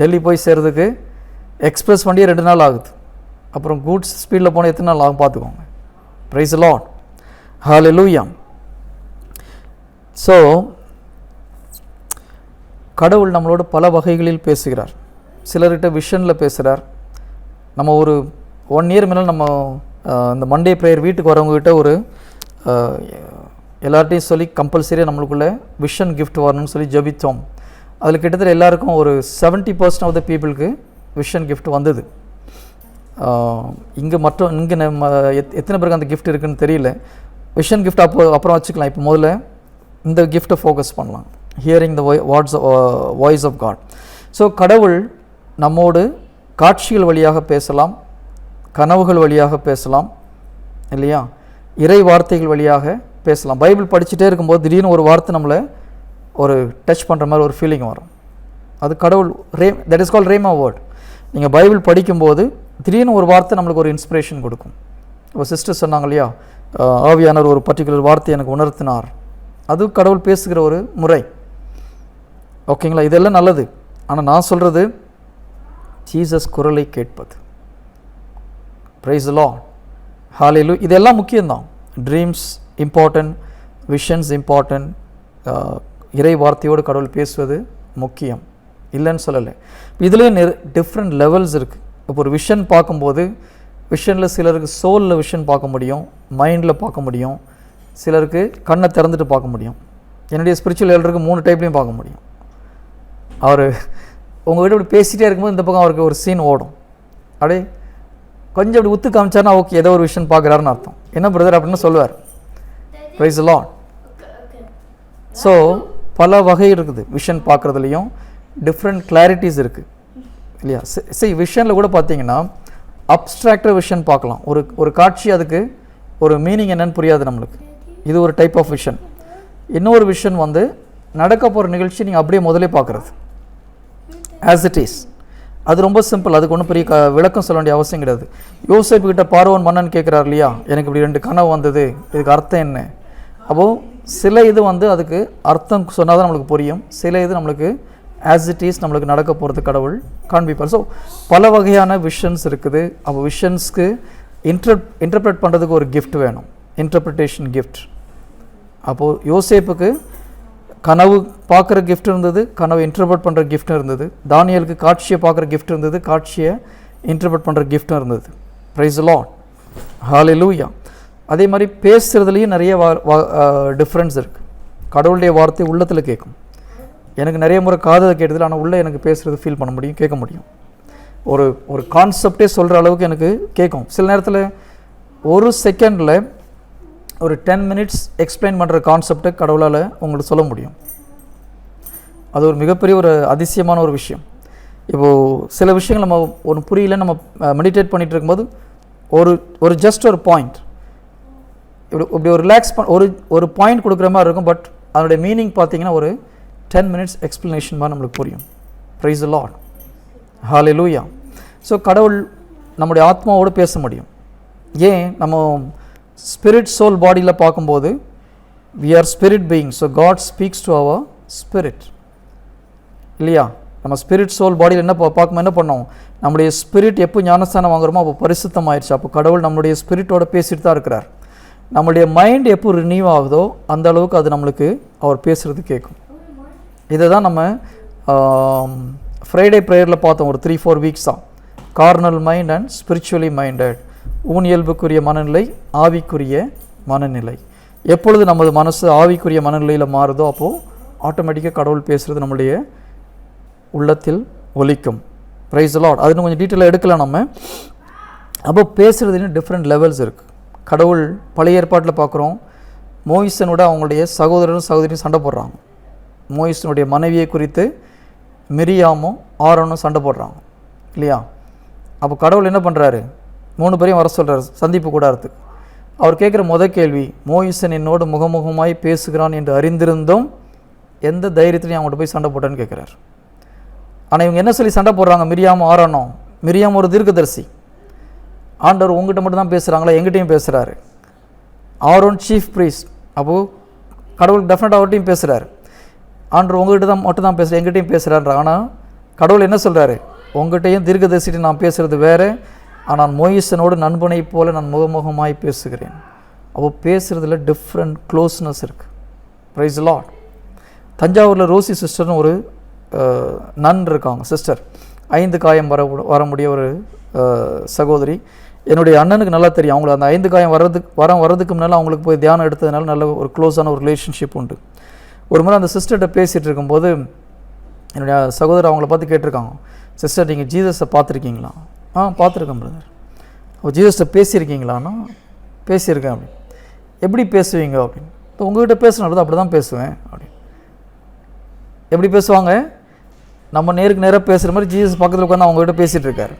டெல்லி போய் சேர்றதுக்கு எக்ஸ்பிரஸ் வண்டியே 2 நாள் ஆகுது. அப்புறம் கூட்ஸ் ஸ்பீடில் போனால் எத்தனை நாள் ஆகும் பார்த்துக்கோங்க. Price the Lord, hallelujah. So கடவுள் நம்மளோட பல வகைகளில் பேசுகிறார். சிலர்கிட்ட விஷனில் பேசுகிறார். நம்ம ஒரு 1 இயர் முன்னால் நம்ம இந்த மண்டே ப்ரேயர் வீட்டுக்கு வரவங்ககிட்ட ஒரு எல்லார்ட்டையும் சொல்லி கம்பல்சரியாக நம்மளுக்குள்ளே விஷன் கிஃப்ட் வரணும்னு சொல்லி ஜெபித்தோம். அதில் கிட்டத்தட்ட எல்லாருக்கும் ஒரு 70% ஆஃப் த பீப்புளுக்கு விஷன் கிஃப்ட் வந்தது. இங்கே நம்ம எத்தனை பேருக்கு அந்த கிஃப்ட் இருக்குதுன்னு தெரியல. விஷன் கிஃப்ட் அப்புறம் வச்சுக்கலாம். இப்போ முதல்ல இந்த கிஃப்ட்டை ஃபோக்கஸ் பண்ணலாம். Hearing the voice of God. So கடவுள் நம்மோடு காட்சிகள் வழியாக பேசலாம், கனவுகள் வழியாக பேசலாம் இல்லையா, இறை வார்த்தைகள் வழியாக பேசலாம். பைபிள் படிச்சுட்டே இருக்கும்போது திடீர்னு ஒரு வார்த்தை நம்மளை ஒரு டச் பண்ணுற மாதிரி ஒரு ஃபீலிங் வரும். அது கடவுள் that is called rhema word. நீங்கள் பைபிள் படிக்கும்போது திடீர்னு ஒரு வார்த்தை நம்மளுக்கு ஒரு இன்ஸ்பிரேஷன் கொடுக்கும். இப்போ சிஸ்டர் சொன்னாங்க இல்லையா, ஆவியானவர் ஒரு பர்டிகுலர் வார்த்தை எனக்கு உணர்த்தினார். அது கடவுள் பேசுகிற ஒரு முறை. ஓகேங்களா, இதெல்லாம் நல்லது. ஆனால் நான் சொல்கிறது ஜீசஸ் குரலை கேட்பது. பிரைஸ் தி லார்ட், ஹல்லேலூயா. இதெல்லாம் முக்கியம்தான். ட்ரீம்ஸ் இம்பார்ட்டன்ட், விஷன்ஸ் இம்பார்ட்டன்ட், இறை வார்த்தையோடு கடவுள் பேசுவது முக்கியம், இல்லைன்னு சொல்லலை. இதுலேயே டிஃப்ரெண்ட் லெவல்ஸ் இருக்குது. இப்போ ஒரு விஷன் பார்க்கும்போது விஷனில் சிலருக்கு சோலில் விஷன் பார்க்க முடியும், மைண்டில் பார்க்க முடியும், சிலருக்கு கண்ணை திறந்துட்டு பார்க்க முடியும். என்னுடைய ஸ்பிரிச்சுவல் லெவலுக்கு 3 டைப்லையும் பார்க்க முடியும். அவர் உங்கள்கிட்ட இப்படி பேசிகிட்டே இருக்கும்போது இந்த பக்கம் அவருக்கு ஒரு சீன் ஓடும். அப்படியே கொஞ்சம் அப்படி உத்து காமிச்சார்னா ஓகே ஏதோ ஒரு விஷன் பார்க்குறாருன்னு அர்த்தம். என்ன பிரதர் அப்படின்னு சொல்லுவார். Price the Lord. ஸோ பல வகை இருக்குது விஷன் பார்க்குறதுலையும், டிஃப்ரெண்ட் கிளாரிட்டிஸ் இருக்குது இல்லையா. சரி, விஷனில் கூட பார்த்தீங்கன்னா அப்ஸ்ட்ராக்டாக விஷன் பார்க்கலாம். ஒரு காட்சி, அதுக்கு ஒரு மீனிங் என்னன்னு புரியாது நம்மளுக்கு. இது ஒரு டைப் ஆஃப் விஷன். இன்னொரு விஷன் வந்து நடக்க போகிற நிகழ்ச்சி நீங்கள் அப்படியே முதலே பார்க்குறது, ஆஸ் இட் இஸ். அது ரொம்ப சிம்பிள். அதுக்கு ஒன்றும் பெரிய விளக்கம் சொல்ல வேண்டிய அவசியம் கிடையாது. யோசேப்பு கிட்ட பார்வோன் மன்னன் கேட்குறாரு இல்லையா, எனக்கு இப்படி 2 கனவு வந்தது, இதுக்கு அர்த்தம் என்ன? அப்போது சில இது வந்து அதுக்கு அர்த்தம் சொன்னால் தான் நம்மளுக்கு புரியும். சில இது நம்மளுக்கு ஆஸ் இட் இஸ் நம்மளுக்கு நடக்க போகிறது கடவுள் காண்பிப்பார். ஸோ பல வகையான விஷன்ஸ் இருக்குது. அப்போ விஷன்ஸ்க்கு இன்டர்பிரட் பண்ணுறதுக்கு ஒரு கிஃப்ட் வேணும், இன்டர்பிரிட்டேஷன் கிஃப்ட். அப்போது யோசேப்புக்கு கனவு பார்க்குற கிஃப்ட் இருந்தது, கனவு இன்டர்பிரட் பண்ணுற கிஃப்ட்டும் இருந்தது. தானியலுக்கு காட்சியை பார்க்குற கிஃப்ட் இருந்தது, காட்சியை இன்டர்பிரட் பண்ணுற கிஃப்ட்டும் இருந்தது. பிரைஸ் தி லார்ட், ஹல்லேலூயா. அதே மாதிரி பேசுகிறதுலேயும் நிறைய டிஃப்ரென்ஸ் இருக்குது. கடவுளுடைய வார்த்தை உள்ளத்தில் கேட்கும். எனக்கு நிறைய முறை காதை கேட்டதில்லை, ஆனால் உள்ளே எனக்கு பேசுகிறது ஃபீல் பண்ண முடியும், கேட்க முடியும். ஒரு கான்செப்டே சொல்கிற அளவுக்கு எனக்கு கேட்கும். சில நேரத்தில் ஒரு செகண்டில் ஒரு 10 மினிட்ஸ் எக்ஸ்பிளைன் பண்ணுற கான்செப்டை கடவுளால் உங்களுக்கு சொல்ல முடியும். அது ஒரு மிகப்பெரிய ஒரு அதிசயமான ஒரு விஷயம். இப்போது சில விஷயங்கள் நம்ம ஒன்று புரியல, நம்ம மெடிடேட் பண்ணிகிட்டு இருக்கும்போது ஒரு ஜஸ்ட் ஒரு பாயிண்ட் இப்படி ஒரு ரிலாக்ஸ் ஒரு பாயிண்ட் கொடுக்குற மாதிரி இருக்கும். பட் அதனுடைய மீனிங் பார்த்தீங்கன்னா ஒரு 10 மினிட்ஸ் எக்ஸ்ப்ளனேஷன் மாதிரி நம்மளுக்கு புரியும். Price the Lord, hallelujah. So கடவுள் நம்முடைய ஆத்மாவோடு பேச முடியும். ஏன் நம்ம ஸ்பிரிட் சோல் பாடியில் பார்க்கும்போது we are spirit beings, so God speaks to our spirit இல்லையா. நம்ம ஸ்பிரிட் சோல் பாடியில் என்ன பண்ணோம், நம்முடைய ஸ்பிரிட் எப்போ ஞானஸ்தானம் வாங்குறோமோ அப்போ பரிசுத்தம் ஆயிடுச்சு. அப்போ கடவுள் நம்முடைய ஸ்பிரிட்டோட பேசிட்டு தான் இருக்கிறார். நம்முடைய மைண்ட் எப்போ ரினியூ ஆகுதோ அந்த அளவுக்கு அது நம்மளுக்கு அவர் பேசுகிறது கேட்கும். இதை தான் நம்ம ஃப்ரைடே ப்ரேயரில் பார்த்தோம். ஒரு 3-4 வீக்ஸ் தான். Carnal mind and spiritually minded. ஊனியல்புக்குரிய மனநிலை, ஆவிக்குரிய மனநிலை. எப்பொழுது நமது மனசு ஆவிக்குரிய மனநிலையில் மாறுதோ அப்போது ஆட்டோமேட்டிக்காக கடவுள் பேசுகிறது நம்முடைய உள்ளத்தில் ஒலிக்கும். Price the Lord. அது இன்னும் கொஞ்சம் டீட்டெயிலாக எடுக்கலாம் நம்ம. அப்போ பேசுகிறதுன்னு டிஃப்ரெண்ட் லெவல்ஸ் இருக்குது. கடவுள் பழைய ஏற்பாட்டில் பார்க்குறோம், மோயிசனோட அவங்களுடைய சகோதரரும் சகோதரியும் சண்டை போடுறாங்க. மோயிசனுடைய மனைவியை குறித்து மிரியாமும் ஆரோனும் சண்டை போடுறாங்க இல்லையா. அப்போ கடவுள் என்ன பண்ணுறாரு, 3 பேரையும் வர சொல்கிறார் சந்திப்பு கூடாரத்துக்கு. அவர் கேட்குற கேள்வி, மோயிசன் என்னோடு முகமுகமாய் பேசுகிறான் என்று அறிந்திருந்தும் எந்த தைரியத்திலையும் அவங்கள்ட்ட போய் சண்டை போட்டேன்னு கேட்குறாரு. ஆனால் இவங்க என்ன சொல்லி சண்டை போடுறாங்க? மிரியாம் ஆரோனும். மிரியாம் ஒரு தீர்க்கதரிசி. ஆண்டவர் உங்ககிட்ட மட்டும் தான் பேசுகிறாங்களா? எங்கிட்டையும் பேசுகிறாரு. Aaron chief priest. அப்போது கடவுள் டெஃபினட்டாக அவர்கிட்டையும் பேசுகிறாரு. ஆண்டவர் உங்ககிட்ட தான் மட்டும் தான் பேசுகிறேன், எங்கிட்டையும் பேசுகிறாரு. ஆனால் கடவுள் என்ன சொல்கிறாரு? உங்ககிட்டையும் தீர்க்கதரிசிட்டு நான் பேசுகிறது வேறு, ஆனால் மோயிசனோடு நண்பனை போல நான் முகமுகமாய் பேசுகிறேன். அப்போது பேசுகிறதுல டிஃப்ரெண்ட் க்ளோஸ்னஸ் இருக்குது. Praise lord. தஞ்சாவூரில் ரோசி சிஸ்டர்னு ஒரு நன் இருக்காங்க, சிஸ்டர். 5 காயம் வர முடிய ஒரு சகோதரி. என்னுடைய அண்ணனுக்கு நல்லா தெரியும். அவங்களுக்கு அந்த 5 காயம் வர்றதுக்கு முன்னால் அவங்களுக்கு போய் தியானம் எடுத்ததுனால நல்ல ஒரு க்ளோஸான ஒரு ரிலேஷன்ஷிப் உண்டு. ஒரு முறை அந்த சிஸ்டர்கிட்ட பேசிகிட்டு இருக்கும்போது என்னுடைய சகோதரர் அவங்கள பார்த்து கேட்டிருக்காங்க, சிஸ்டர் நீங்கள் ஜீசஸை பார்த்துருக்கீங்களா? பார்த்துருக்கேன் பிரதர். அப்போ ஜீசஸ்கிட்ட பேசியிருக்கீங்களான்னா பேசியிருக்கேன் அப்படின்னு. எப்படி பேசுவீங்க அப்படின்னு. இப்போ உங்கள்கிட்ட பேசுனது அப்படி தான் பேசுவேன் அப்படின்னு. எப்படி பேசுவாங்க? நம்ம நேருக்கு நேராக பேசுகிற மாதிரி ஜீசஸ் பக்கத்தில் உட்காந்து அவங்ககிட்ட பேசிகிட்டு இருக்காரு.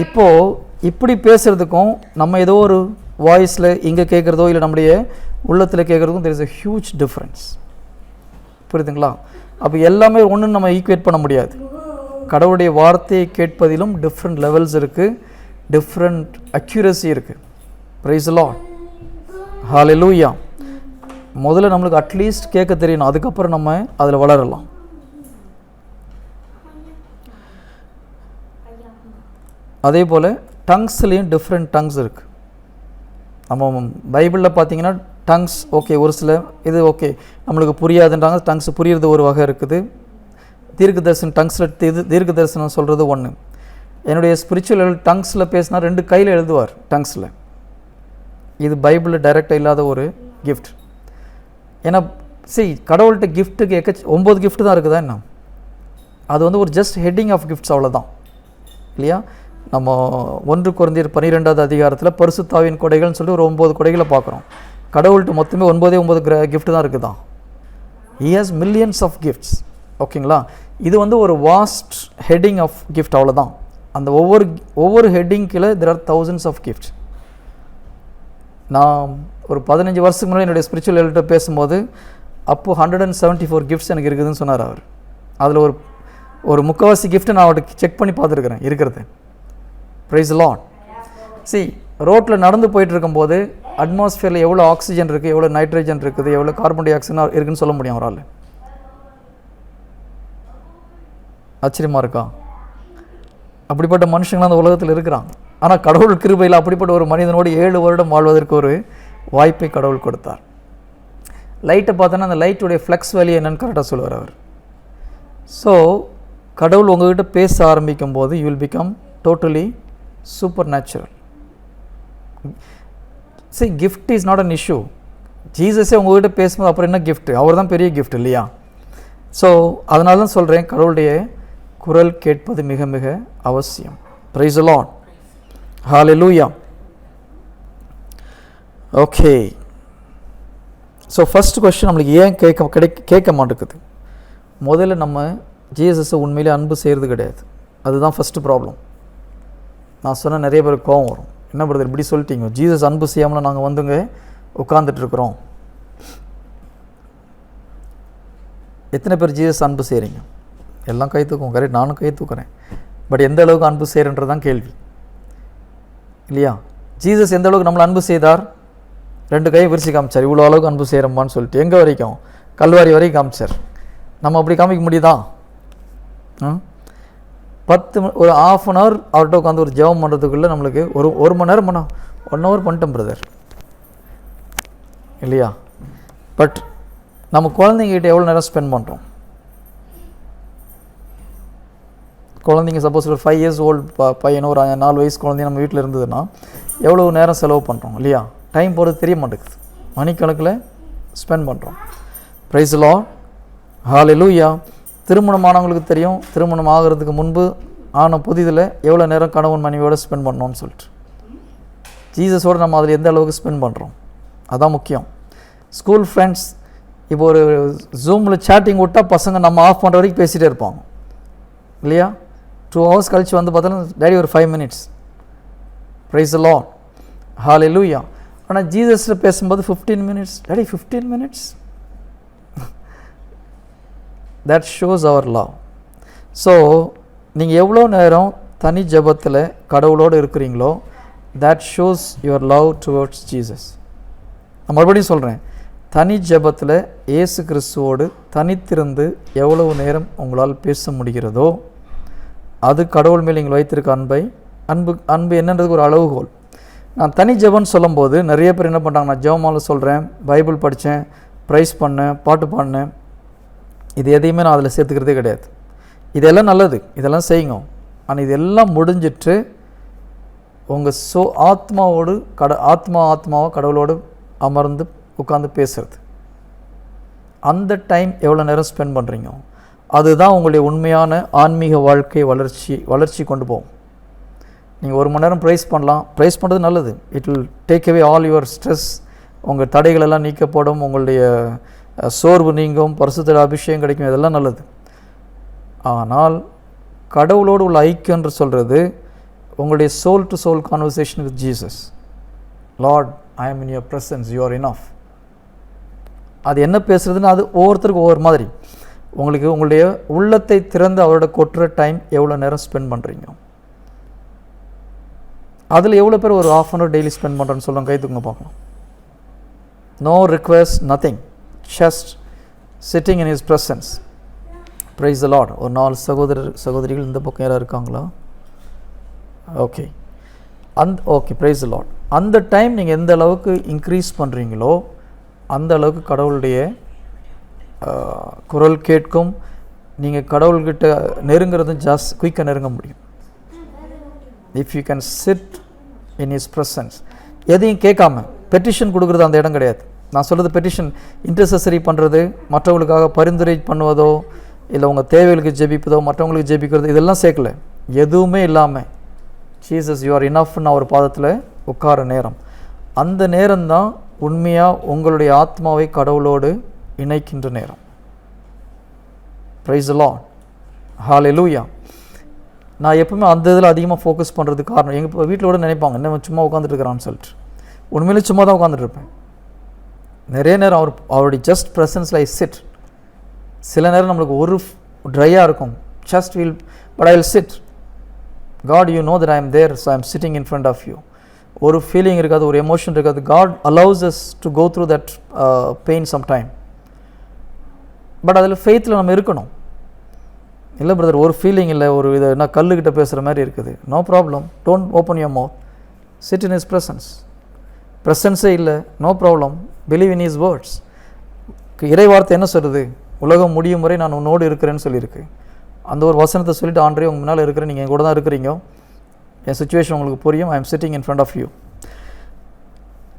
இப்போது இப்படி பேசுகிறதுக்கும் நம்ம ஏதோ ஒரு வாய்ஸில் இங்கே கேட்குறதோ இல்லை நம்முடைய உள்ளத்தில் கேட்குறதுக்கும் there is a huge difference. புரியுதுங்களா? அப்போ எல்லாமே ஒன்று நம்ம ஈக்குவேட் பண்ண முடியாது. கடவுளுடைய வார்த்தையை கேட்பதிலும் டிஃப்ரெண்ட் லெவல்ஸ் இருக்குது, டிஃப்ரெண்ட் அக்யூரசி இருக்குது. Praise the Lord. ஹல்லேலூயா. முதல்ல நம்மளுக்கு அட்லீஸ்ட் கேட்க தெரியணும், அதுக்கப்புறம் நம்ம அதில் வளரலாம். அதே போல் டங்ஸ்லேயும் டிஃப்ரெண்ட் டங்ஸ் இருக்குது. நம்ம பைபிளில் பார்த்தீங்கன்னா டங்ஸ் ஓகே, ஒரு சில இது ஓகே நம்மளுக்கு புரியாதுன்றாங்க. டங்ஸ் புரியுறது ஒரு வகை இருக்குது. தீர்க்க தரிசனம் டங்ஸில் தீர்க்க தரிசனம் சொல்கிறது ஒன்று. என்னுடைய ஸ்பிரிச்சுவல் டங்ஸில் பேசினா 2 கையில் எழுதுவார் டங்ஸில். இது பைபிளில் டைரெக்டாக இல்லாத ஒரு கிஃப்ட். ஏன்னா கடவுள்கிட்ட கிஃப்ட்டுக்கு 9 கிஃப்ட் தான் இருக்குதா என்ன? அது வந்து ஒரு ஜஸ்ட் ஹெட்டிங் ஆஃப் கிஃப்ட்ஸ், அவ்வளோதான் இல்லையா? நம்ம 1 கொரிந்தியர் 12வது அதிகாரத்தில் பரிசுத்தாவின் கொடைகள்னு சொல்லி ஒரு 9 கொடைகளை பார்க்குறோம். கடவுள்கிட்ட மொத்தமே 9 கிஃப்ட் தான் இருக்குதான். He has millions of gifts. ஓகேங்களா? இது வந்து ஒரு வாஸ்ட் ஹெட்டிங் ஆஃப் கிஃப்ட், அவ்வளோதான். அந்த ஒவ்வொரு ஹெட்டிங் கீழே there are thousands of gifts. நான் ஒரு 15 வருஷத்துக்கு முன்னாடி என்னுடைய ஸ்பிரிச்சுவல் எல்கிட்ட பேசும்போது அப்போ 174 கிஃப்ட்ஸ் எனக்கு இருக்குதுன்னு சொன்னார் அவர். அதில் ஒரு முக்கால்வாசி கிஃப்ட்டை நான் அவர்கிட்ட செக் பண்ணி பார்த்துருக்குறேன் இருக்கிறது. Price the Lord. ரோட்டில் நடந்து போயிட்டு இருக்கும்போது அட்மாஸ்ஃபியரில் எவ்வளோ ஆக்சிஜன் இருக்குது, எவ்வளோ நைட்ரஜன் இருக்குது, எவ்வளோ கார்பன் டை ஆக்சைடு இருக்குதுன்னு சொல்ல முடியும் அவரால். ஆச்சரியமாக இருக்கா? அப்படிப்பட்ட மனுஷங்களாம் அந்த உலகத்தில் இருக்கிறாங்க. ஆனால் கடவுள் கிருபையில் அப்படிப்பட்ட ஒரு மனிதனோடு 7 வருடம் வாழ்வதற்கு ஒரு வாய்ப்பை கடவுள் கொடுத்தார். லைட்டை பார்த்தோன்னா அந்த லைட்டுடைய ஃப்ளக்ஸ் வேல்யூ என்னன்னு கரெக்டாக சொல்லுவார் அவர். ஸோ கடவுள் உங்கள்கிட்ட பேச ஆரம்பிக்கும் போது you will become totally supernatural. Gift is not an issue. ஜீசஸே உங்கள்கிட்ட பேசும்போது அப்புறம் என்ன கிஃப்ட்? அவர் தான் பெரிய கிஃப்ட் இல்லையா? ஸோ அதனால தான் சொல்கிறேன், கடவுளுடைய குரல் கேட்பது மிக மிக அவசியம். Price the Lord. Hallelujah. Okay. So first question நம்மளுக்கு ஏன் கேட்க மாட்டேங்குது? முதல்ல நம்ம ஜீசஸை உண்மையிலே அன்பு செய்கிறது கிடையாது. அதுதான் ஃபஸ்ட்டு ப்ராப்ளம். நான் சொன்ன நிறைய பேருக்கு கோவம் வரும். என்ன பிரதர் இப்படி சொல்லிட்டீங்க, ஜீசஸ் அன்பு செய்யாமல் நாங்கள் வந்துங்க உட்காந்துட்ருக்குறோம். எத்தனை பேர் ஜீசஸ் அன்பு செய்கிறீங்க? எல்லாம் கை தூக்கும். கரெக்ட், நானும் கை தூக்குறேன். பட் எந்த அளவுக்கு அன்பு செய்கிறன்றது தான் கேள்வி இல்லையா? ஜீசஸ் எந்த அளவுக்கு நம்மளை அன்பு செய்தார்? 2 கையை விரிச்சு காமிச்சார், இவ்வளோ அளவுக்கு அன்பு செய்கிறோம்மான்னு சொல்லிட்டு. எங்கே வரைக்கும்? கல்வாரி வரைக்கும் காமிச்சார். நம்ம அப்படி காமிக்க முடியுதா? ஒரு ½ அன் ஹவர் அவர்கிட்ட உட்காந்து ஒரு ஜெபம் பண்ணுறதுக்குள்ளே நம்மளுக்கு ஒரு மணி நேரம் பண்ணோம், 1 ஹவர் பண்ணிட்டோம் பிரதர் இல்லையா? பட் நம்ம குழந்தைங்கிட்ட எவ்வளோ நேரம் ஸ்பெண்ட் பண்ணுறோம்? குழந்தைங்க சப்போஸ் ஒரு 5 இயர்ஸ் ஓல்டு பையனோ ஒரு 4 வயசு குழந்தைங்க நம்ம வீட்டில் இருந்ததுன்னா எவ்வளோ நேரம் செலவு பண்ணுறோம் இல்லையா? டைம் போகிறது தெரிய மாட்டேங்குது, மணிக்கணக்கில் ஸ்பெண்ட் பண்ணுறோம். Price the Lord. ஹல்லேலூயா. திருமணமானவங்களுக்கு தெரியும், திருமணம் ஆகிறதுக்கு முன்பு ஆன புதிதில் எவ்வளோ நேரம் கணவன் மனைவியோடு ஸ்பெண்ட் பண்ணோன்னு சொல்லிட்டு. ஜீசஸோடு நம்ம அதில் எந்த அளவுக்கு ஸ்பெண்ட் பண்ணுறோம், அதான் முக்கியம். ஸ்கூல் ஃப்ரெண்ட்ஸ் இப்போ ஒரு ஜூமில் சேட்டிங் விட்டால் பசங்க நம்ம ஆஃப் பண்ணுற வரைக்கும் பேசிகிட்டே இருப்பாங்க இல்லையா? 2 ஹவர்ஸ் கழித்து வந்து பார்த்தோன்னா டேடி ஒரு 5 minutes. Praise the Lord. Hallelujah. ஆனால் ஜீசஸ்ல பேசும்போது 15 minutes, daddy 15 minutes. That shows our love. So நீங்கள் எவ்வளோ நேரம் தனி ஜெபத்தில் கடவுளோடு இருக்கிறீங்களோ that shows your love towards Jesus. நான் மறுபடியும் சொல்கிறேன், தனி ஜெபத்தில் இயேசு கிறிஸ்துவோடு தனித்திருந்து எவ்வளவு நேரம் உங்களால் பேச முடிகிறதோ அது கடவுள் மேல் நீங்கள் வைத்திருக்க அன்பு என்னன்றதுக்கு ஒரு அளவுகோல். நான் தனி ஜெபம்னு சொல்லும்போது நிறைய பேர் என்ன பண்ணுறாங்க, நான் ஜெபமால சொல்கிறேன், பைபிள் படித்தேன், ப்ரைஸ் பண்ணேன், பாட்டு பாடினேன், இது எதையுமே நான் அதில் சேர்த்துக்கிறதே கிடையாது. இதெல்லாம் நல்லது, இதெல்லாம் செய்யுங்க. ஆனால் இதெல்லாம் முடிஞ்சிட்டு உங்கள் ஆத்மாவோடு ஆத்மாவை கடவுளோடு அமர்ந்து உட்காந்து பேசுறது, அந்த டைம் எவ்வளோ நேரம் ஸ்பெண்ட் பண்ணுறீங்க, அதுதான் உங்களுடைய உண்மையான ஆன்மீக வாழ்க்கை வளர்ச்சி கொண்டு போகும். நீங்கள் 1 மணி நேரம் ப்ரைஸ் பண்ணலாம், ப்ரைஸ் பண்ணுறது நல்லது. It will take away all your stress, உங்கள் தடைகளெல்லாம் நீக்கப்படும், உங்களுடைய சோர்வு நீங்கும், பரிசுத்த அபிஷேகம் கிடைக்கும், இதெல்லாம் நல்லது. ஆனால் கடவுளோடு உள்ள ஐக்கியம் என்று சொல்கிறது உங்களுடைய soul to soul conversation with Jesus. Lord, I am in your presence, you are enough. அது என்ன பேசுறதுன்னு அது ஒவ்வொருத்தருக்கும் ஒவ்வொரு மாதிரி. உங்களுக்கு உங்களுடைய உள்ளத்தை திறந்து அவரோட கொட்டுற டைம் எவ்வளோ நேரம் ஸ்பெண்ட் பண்ணுறீங்க, அதில் எவ்வளோ பேர் ஒரு 1/2 hour டெய்லி ஸ்பெண்ட் பண்ணுறேன்னு சொல்லுங்கள், கை தூங்க பார்க்கலாம். No request, nothing, just sitting in his presence. Praise the lord. ஒரு 4 சகோதரிகள் இந்த பக்கம் யாராக இருக்காங்களா? Okay, okay, praise the lord. அந்த டைம் நீங்கள் எந்த அளவுக்கு இன்க்ரீஸ் பண்ணுறீங்களோ அந்த அளவுக்கு கடவுளுடைய குரல் கேட்கும், நீங்கள் கடவுள்கிட்ட நெருங்கிறதும் குயிக்காக நெருங்க முடியும். If you can sit in his presence. எதையும் கேட்காம பெட்டிஷன் கொடுக்குறது அந்த இடம் கிடையாது. நான் சொல்கிறது பெட்டிஷன், இன்டர்செசரி பண்ணுறது, மற்றவங்களுக்காக பரிந்துரை பண்ணுவதோ இல்லை உங்கள் தேவைகளுக்கு ஜெபிப்பதோ மற்றவங்களுக்கு ஜெபிக்கிறதோ இதெல்லாம் சேர்க்கல. எதுவுமே இல்லாமல் ஜீசஸ் யூ ஆர் இனஃப்னு அவர் பாதத்தில் உட்கார நேரம், அந்த நேரம்தான் உண்மையாக உங்களுடைய ஆத்மாவை கடவுளோடு இணைக்கின்ற நேரம். Praise the Lord, hallelujah. நான் எப்பவுமே அந்த இதில் அதிகமாக ஃபோக்கஸ் பண்ணுறதுக்கு காரணம், எங்கள் வீட்டில் கூட நினைப்பாங்க என்ன சும்மா உட்காந்துட்டு இருக்கிறான்னு சொல்லிட்டு. உண்மையிலே சும்மா தான் உட்காந்துட்டு இருப்பேன். நிறைய நேரம் அவருடைய ஜஸ்ட் ப்ரெசன்ஸில் ஐ சிட். சில நேரம் நம்மளுக்கு ஒரு ட்ரையாக இருக்கும், just but I will sit. God, you know that I am there, so I am sitting in front of you. ஒரு ஃபீலிங் இருக்காது, ஒரு எமோஷன் இருக்காது. God allows us to go through that pain some time. But அதில் ஃபெய்த்தில் நம்ம இருக்கணும். இல்லை brother, ஒரு ஃபீலிங் இல்லை, ஒரு இதை என்ன கல்லுக்கிட்ட பேசுகிற மாதிரி இருக்குது. No problem, don't open your mouth, sit in his presence. ப்ரெசன்ஸே இல்லை, no problem, believe in his words. இறை வார்த்தை என்ன சொல்கிறது? உலகம் முடியும் வரை நான் உன்னோடு இருக்கிறேன்னு சொல்லியிருக்கு. அந்த ஒரு வசனத்தை சொல்லிட்டு, ஆண்டரே உங்கள் முன்னால் இருக்கிறேன், நீங்கள் என் கூட தான் இருக்கிறீங்க, என் சுச்சுவேஷன் உங்களுக்கு புரியும், I am sitting in front of you.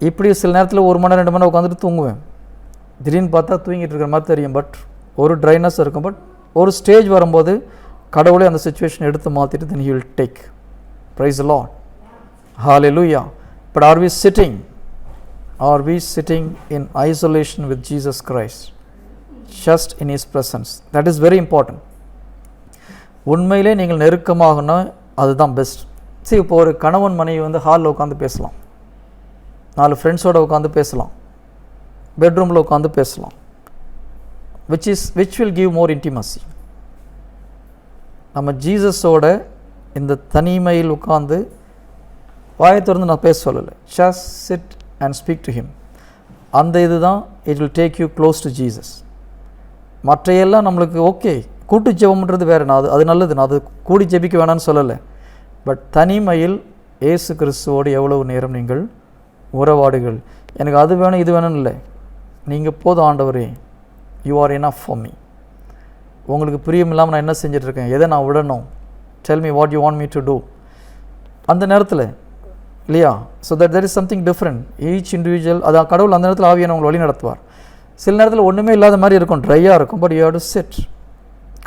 இப்படி சில நேரத்தில் 1 மணி நேரம் 2 மணி நேரம் உட்காந்துட்டு தூங்குவேன். திடீர்னு பார்த்தா தூங்கிட்டு இருக்கிற மாதிரி தெரியும், பட் ஒரு ட்ரைனஸ் இருக்கும். பட் ஒரு ஸ்டேஜ் வரும்போது கடவுளே அந்த சுச்சுவேஷன் எடுத்து மாற்றிட்டு then he will take. Praise the Lord, hallelujah. But are we sitting in isolation with Jesus Christ, just in his presence? That is very important. உண்மையிலே நீங்கள் நெருக்கமாகனா அதுதான் பெஸ்ட். சரி, இப்போ ஒரு கணவன் மனைவி ஹாலில் உட்காந்து பேசலாம், 4 ஃப்ரெண்ட்ஸோடு உட்காந்து பேசலாம், பெட்ரூமில் உட்காந்து பேசலாம். which will give more intimacy. நம்ம ஜீசஸோட இந்த தனிமையில் உட்காந்து வாயை திறந்து நான் பேச சொல்லலை, just sit and speak to him. அந்த இதுதான் it will take you close to Jesus. மற்றையெல்லாம் நம்மளுக்கு ஓகே, கூட்டு ஜெபம்ன்றது வேறு, நான் அது நல்லது, நான் அது கூடி ஜெபிக்க வேணான்னு சொல்லலை. பட் தனிமையில் இயேசு கிறிஸ்துவோடு எவ்வளவு நேரம் நீங்கள் உறவாடுகள். எனக்கு அது வேணும் இது வேணும்னு இல்லை, நீங்கள் போதும் ஆண்டவரே, you are enough for me. உங்களுக்கு பிரியம் இல்லாமல் நான் என்ன செஞ்சிட்ருக்கேன், எதை நான் விடணும், tell me what you want me to do. அந்த நேரத்தில் இல்லையா? So there is something different. Each individual, அதான் கடவுள் அந்த நேரத்தில் ஆவியான உங்களை வழி நடத்துவார். சில நேரத்தில் ஒன்றுமே இல்லாத மாதிரி இருக்கும், ட்ரையாக இருக்கும், but you have to sit.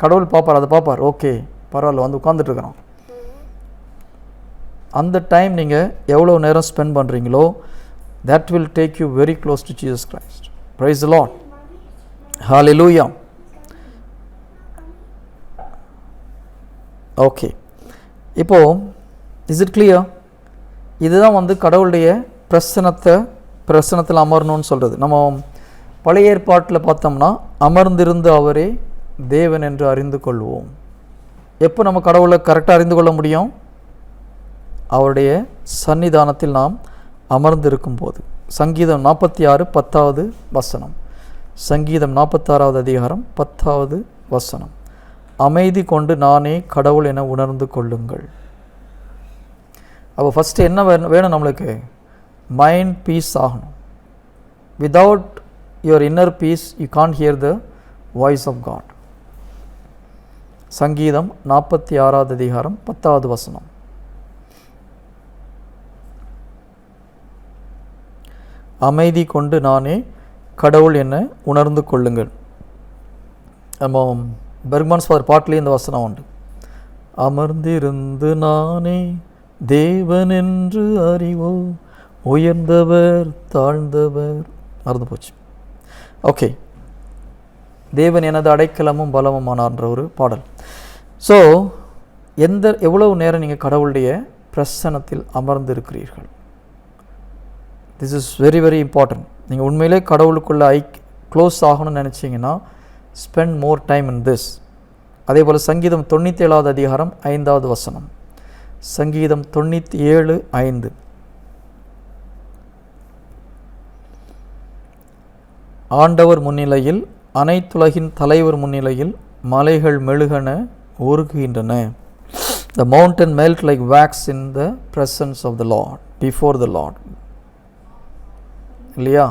கடவுள் பார்ப்பார், அதை பார்ப்பார், ஓகே பரவாயில்ல உட்காந்துட்ருக்குறோம். அந்த டைம் நீங்கள் எவ்வளோ நேரம் ஸ்பெண்ட் பண்ணுறீங்களோ that will take you very close to Jesus Christ. Praise the Lord, hallelujah. Okay, இப்போது இஸ் இட் கிளியர்? இதுதான் கடவுளுடைய பிரசனத்தை பிரசனத்தில் அமரணும்னு சொல்கிறது. நம்ம பழைய ஏற்பாட்டில் பார்த்தோம்னா அமர்ந்திருந்து அவரே தேவன் என்று அறிந்து கொள்வோம். எப்போ நம்ம கடவுளை கரெக்டாக அறிந்து கொள்ள முடியும்? அவருடைய சன்னிதானத்தில் நாம் அமர்ந்திருக்கும் போது. சங்கீதம் 46 10வது வசனம். சங்கீதம் 46வது அதிகாரம் 10வது வசனம். அமைதி கொண்டு நானே கடவுள் என உணர்ந்து கொள்ளுங்கள். அப்போ ஃபஸ்ட்டு என்ன வேணும் நம்மளுக்கு? மைண்ட் பீஸ் ஆகணும். Without your inner peace you can't hear the voice of God. சங்கீதம் 46வது அதிகாரம் 10வது வசனம். அமைதி கொண்டு நானே கடவுள் என்ன உணர்ந்து கொள்ளுங்கள். நம்ம பெர்க்மன்ஸ் ஃபாதர் பாட்டிலேயே இந்த வசனம் உண்டு. அமர்ந்திருந்து நானே தேவன் என்று அறிவோ, உயர்ந்தவர் தாழ்ந்தவர். மறந்து போச்சு. ஓகே, தேவன் எனது அடைக்கலமும் பலமுமானார்ன்ற ஒரு பாடல். ஸோ எவ்வளவு நேரம் நீங்கள் கடவுளுடைய பிரசன்னத்தில் அமர்ந்து இருக்கிறீர்கள்? This is very very important. நீங்கள் உண்மையிலே கடவுளுக்குள்ளே க்ளோஸ் ஆகணும்னு நினச்சிங்கன்னா spend more time in this. அதே போல் சங்கீதம் 97வது அதிகாரம் 5வது வசனம். சங்கீதம் 97:5. ஆண்டவர் முன்னிலையில், அனைத்துலகின் தலைவர் முன்னிலையில் மலைகள் மெழுகென உருகுகின்றன. The mountain melt like wax in the presence of the Lord, before the Lord. இல்லையா?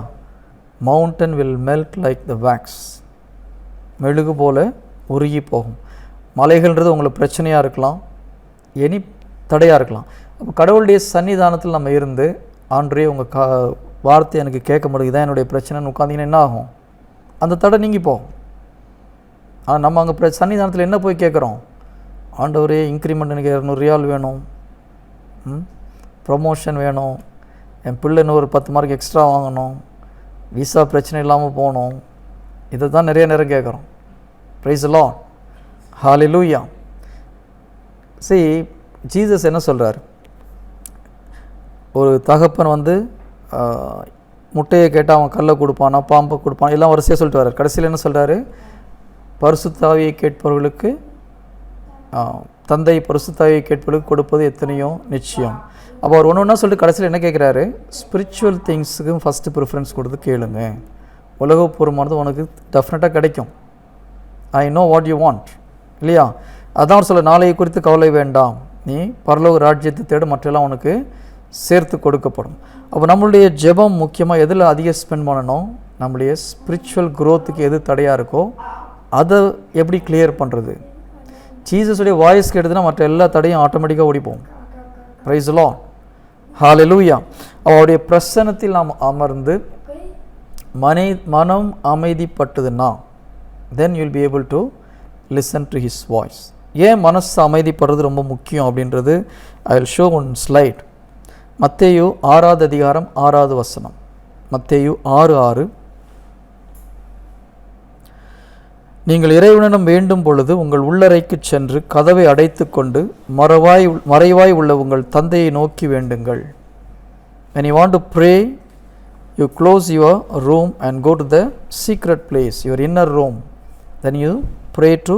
Mountain will melt like the wax. மெழுகு போல உருகி போகும். மலைகள்ன்றது உங்களுக்கு பிரச்சனையாக இருக்கலாம், எனி தடையாக இருக்கலாம். அப்போ கடவுளுடைய சன்னிதானத்தில் நம்ம இருந்து, ஆண்டரே உங்கள் வார்த்தை எனக்கு கேட்க முடியுது, தான் என்னுடைய பிரச்சனைன்னு உட்காந்திங்கன்னா என்ன ஆகும்? அந்த தடை நீங்கி போகும். ஆனால் நம்ம அங்கே சன்னிதானத்தில் என்ன போய் கேட்குறோம்? ஆண்டவரே இன்க்ரிமெண்ட் எனக்கு 200 ரியால் வேணும், ப்ரொமோஷன் வேணும், என் பிள்ளை இன்னொரு 10 மார்க் எக்ஸ்ட்ரா வாங்கணும், விசா பிரச்சனை இல்லாமல் போகணும். இதை தான் நிறைய நேரம் கேட்குறோம். Price the Lord. Hallelujah. See, Jesus என்ன சொல்கிறார்? ஒரு தகப்பன் வந்து முட்டையை கேட்டால் அவன் கல்லை கொடுப்பானா, பாம்பை கொடுப்பானா, எல்லாம் வரிசையாக சொல்லிட்டு வர்றார். கடைசியில் என்ன சொல்கிறாரு? பரிசுத்த ஆவியை கேட்பவர்களுக்கு தந்தை பரிசுத்த ஆவியை கேட்பவர்களுக்கு கொடுப்பது எத்தனையோ நிச்சயம். அப்போ அவர் ஒன்று ஒன்றா சொல்லிட்டு கடைசியில் என்ன கேட்குறாரு? ஸ்பிரிச்சுவல் திங்ஸுக்கு ஃபஸ்ட்டு ப்ரிஃபரன்ஸ் கொடுத்து கேளுங்க. உலகப்பூர்வமானது உனக்கு டெஃபினட்டாக கிடைக்கும். I know what you want, இல்லையா? அதான் அவர் சொல்ல, நாளையை குறித்து கவலை வேண்டாம், நீ பரலோக ராஜ்யத்தை தேட, மற்றெல்லாம் உனக்கு சேர்த்து கொடுக்கப்படும். அப்போ நம்மளுடைய ஜெபம் முக்கியமாக எதில் அதிக ஸ்பெண்ட் பண்ணணும்? நம்மளுடைய ஸ்பிரிச்சுவல் க்ரோத்துக்கு எது தடையாக இருக்கோ அதை எப்படி கிளியர் பண்ணுறது? ஜீசஸுடைய வாய்ஸ் கேட்டதுன்னா மற்ற எல்லா தடையும் ஆட்டோமேட்டிக்காக ஓடிப்போம். Price the Lord. ஹல்லேலூயா. அவருடைய பிரசன்னத்தில் நாம் அமர்ந்து மனம் அமைதிப்பட்டதுன்னா then you will be able to listen to his voice. ஏன் மனசு அமைதிப்படுறது ரொம்ப முக்கியம் அப்படின்றது I will show one slide. மத்தேயு 6வது அதிகாரம் 6வது வசனம். மத்தேயு 6:6. நீங்கள் இறைவனிடம் வேண்டும் பொழுது உங்கள் உள்ளறைக்கு சென்று கதவை அடைத்து கொண்டு மறைவாய் உள்ள உங்கள் தந்தையை நோக்கி வேண்டுங்கள். When you want to pray, you close your room and go to the secret place, your inner room. Then you pray to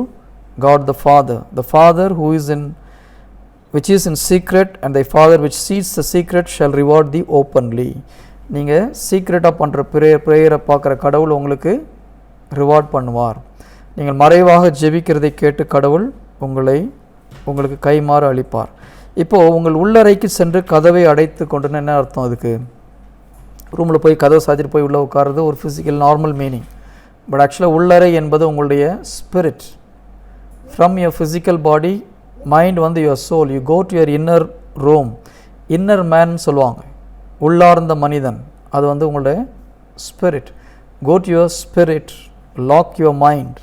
God the Father which is in secret, and thy Father which sees the secret shall reward thee openly. நீங்கள் சீக்ரெட்டாக பண்ணுற ப்ரேயரை பார்க்குற கடவுள் உங்களுக்கு reward பண்ணுவார். நீங்கள் மறைவாக ஜெபிக்கிறதை கேட்டு கடவுள் உங்களுக்கு கைமாறு அளிப்பார். இப்போது உங்கள் உள்ளறைக்கு சென்று கதவை அடைத்து கொண்டுன்னு என்ன அர்த்தம்? அதுக்கு ரூமில் போய் கதவை சாத்திட்டு போய் உள்ளே உட்கார்றது ஒரு ஃபிசிக்கல் நார்மல் மீனிங். பட் ஆக்சுவலாக உள்ளறை என்பது உங்களுடைய spirit. From your physical body, mind வந்து your soul. You go to your inner room. Inner man சொல்லுவாங்க, உள்ளார்ந்த மனிதன். அது வந்து உங்களுடைய spirit. Go to your spirit, lock your mind,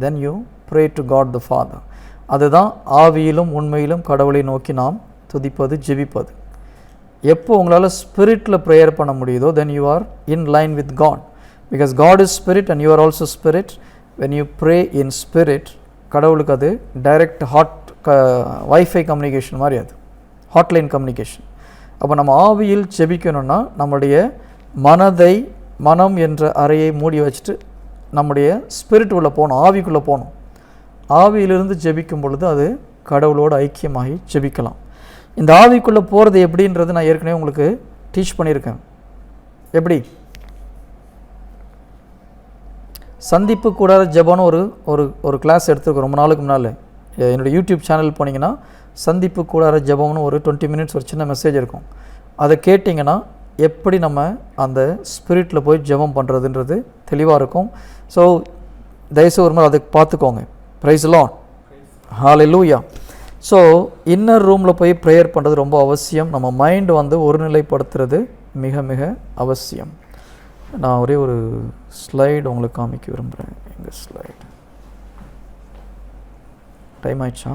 then you pray to God the father. அதுதான் ஆவியிலும் உண்மையிலும் கடவுளை நோக்கி நாம் துதிப்பது, ஜெபிப்பது. எப்போ உங்களால் ஸ்பிரிட்டில் ப்ரேயர் பண்ண முடியுதோ then you are in line with God. Because God is spirit and you are also spirit. When you pray in spirit, கடவுளுக்கு அது டைரக்ட் வைஃபை கம்யூனிகேஷன் மாதிரி, அது ஹாட்லைன் கம்யூனிகேஷன். அப்போ நம்ம ஆவியில் ஜெபிக்கணும்னா நம்மளுடைய மனம் என்ற அறையை மூடி வச்சுட்டு நம்முடைய ஸ்பிரிட் உள்ள போகணும், ஆவிக்குள்ளே போகணும். ஆவியிலிருந்து ஜெபிக்கும் பொழுது அது கடவுளோடு ஐக்கியமாகி ஜெபிக்கலாம். இந்த ஆவிக்குள்ளே போகிறது எப்படின்றது நான் ஏற்கனவே உங்களுக்கு டீச் பண்ணியிருக்கேன். எப்படி சந்திப்பு கூடாத ஜெபம்னு ஒரு கிளாஸ் எடுத்துருக்கோம் ரொம்ப நாளுக்கு முன்னால். என்னோடய யூடியூப் சேனல் போனீங்கன்னா சந்திப்பு கூடாத ஜெபம்னு ஒரு 20 மினிட்ஸ் ஒரு சின்ன மெசேஜ் இருக்கும். அதை கேட்டிங்கன்னா எப்படி நம்ம அந்த ஸ்பிரிட்டில் போய் ஜெபம் பண்ணுறதுன்றது தெளிவாக இருக்கும். ஸோ தயவுசெய்து ஒரு மாதிரி அதை பார்த்துக்கோங்க. பிரைஸ் லார்ட், ஹல்லேலூயா. ஸோ இன்னர் ரூமில் போய் ப்ரேயர் பண்ணுறது ரொம்ப அவசியம். நம்ம மைண்ட் வந்து ஒருநிலைப்படுத்துறது மிக மிக அவசியம். நான் ஒரே ஒரு ஸ்லைடு உங்களுக்கு காமிக்க விரும்புகிறேன். எங்கள் ஸ்லைடு டைம் ஆயிடுச்சா?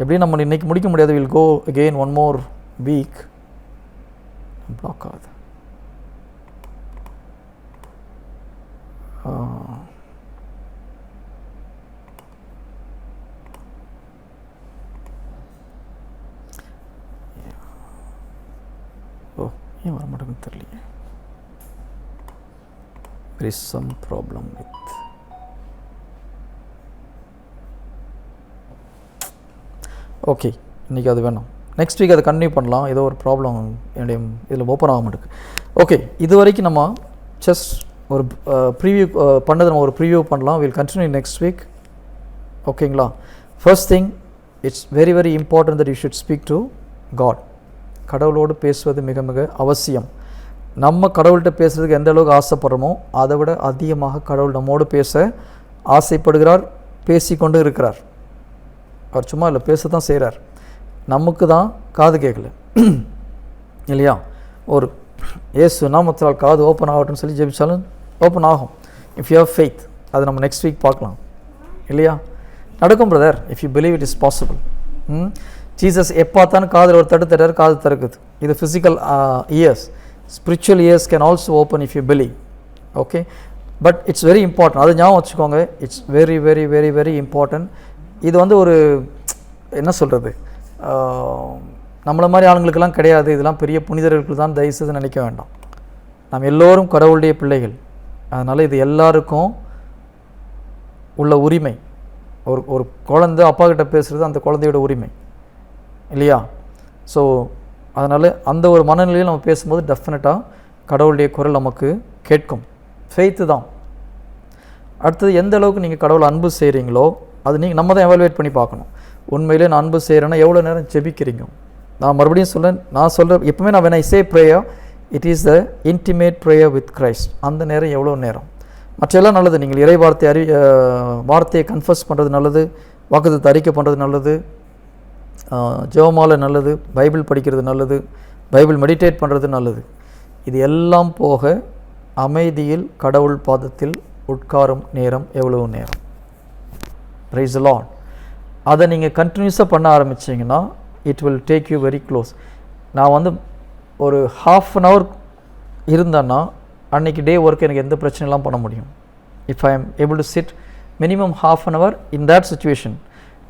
எப்படி நம்ம இன்றைக்கி முடிக்க முடியாது. Will go again one more week. Block ஆகுது. ஓ, ஏன் வர மாட்டேங்குது தெரியலையே. there is some problem with okay, இன்றைக்கி அது வேணும். நெக்ஸ்ட் வீக் அதை கண்டினியூ பண்ணலாம். ஏதோ ஒரு ப்ராப்ளம் என்னுடைய இதில் ஓப்பன் ஆக மாட்டேங்குது. ஓகே, இது வரைக்கும் நம்ம ஜஸ்ட் ஒரு ப்ரீவியூ பண்ணது நம்ம ஒரு ப்ரீவியூ பண்ணலாம். Will continue next week. ஓகேங்களா? First thing, it's very very important that you should speak to God. கடவுளோடு பேசுவது மிக மிக அவசியம். நம்ம கடவுள்கிட்ட பேசுகிறதுக்கு எந்த அளவுக்கு ஆசைப்படுறோமோ அதை விட அதிகமாக கடவுள் நம்மோடு பேச ஆசைப்படுகிறார், பேசிக்கொண்டு இருக்கிறார். அவர் சும்மா இல்லை, பேச தான் செய்கிறார். நமக்கு தான் காது கேட்கல இல்லையா? ஒரு இயேசு நாமத்தால் காது ஓப்பன் ஆகட்டும்னு சொல்லி ஜெபிச்சாலும் ஓப்பன் ஆகும். If you have faith. அது நம்ம நெக்ஸ்ட் வீக் பார்க்கலாம் இல்லையா? நடக்கும் brother, if you believe it is possible. Jesus எப்போத்தானு காதில் ஒரு தட்டுறாரு, காது திறக்குது. இது physical ears. Spiritual ears can also open if you believe. Okay, but it's very important. அதை ஞாபகம் வச்சுக்கோங்க. It's very very very very important. இது வந்து ஒரு என்ன சொல்கிறது, நம்மளை மாதிரி ஆளுங்களுக்கெல்லாம் கிடையாது. இதெல்லாம் பெரிய புனிதர்களுக்கு தான் தயவுசெய்து நினைக்க வேண்டாம். நம்ம எல்லோரும் கடவுளுடைய பிள்ளைகள். அதனால் இது எல்லாருக்கும் உள்ள உரிமை. ஒரு குழந்தை அப்பா கிட்ட பேசுகிறது அந்த குழந்தையோட உரிமை இல்லையா? ஸோ அதனால் அந்த ஒரு மனநிலையில் நம்ம பேசும்போது டெஃபினட்டாக கடவுளுடைய குரல் நமக்கு கேட்கும். ஃபெய்த்து தான். அடுத்தது, எந்த அளவுக்கு நீங்கள் கடவுளை அன்பு செய்கிறீங்களோ அது நீங்கள் நம்ம தான் எவாலுவேட் பண்ணி பார்க்கணும். உண்மையிலே நான் அன்பு செய்கிறேன்னா எவ்வளோ நேரம் ஜெபிக்கிறீங்க? நான் மறுபடியும் சொல்கிறேன் எப்பவுமே நான் when I say prayer, it is the intimate prayer with Christ. அந்த நேரம் எவ்வளோ நேரம்? மற்றெல்லாம் நல்லது. நீங்கள் இறை வார்த்தையை கன்ஃபஸ் பண்ணுறது நல்லது, வாக்குத்தத்தத்தை அறிக்கை பண்ணுறது நல்லது, ஜெபமாலை நல்லது, பைபிள் படிக்கிறது நல்லது, பைபிள் மெடிடேட் பண்ணுறது நல்லது. இது எல்லாம் போக அமைதியில் கடவுள் பாதத்தில் உட்காரும் நேரம் எவ்வளவு நேரம்? Praise the lord. அதை நீங்கள் கண்டினியூஸாக பண்ண ஆரம்பிச்சிங்கன்னா it will take you very close. நான் வந்து ஒரு ½ an hour இருந்தேன்னா அன்றைக்கி டே ஒர்க் எனக்கு எந்த பிரச்சனைலாம் பண்ண முடியும். If I am able to sit minimum ½ an hour in that situation.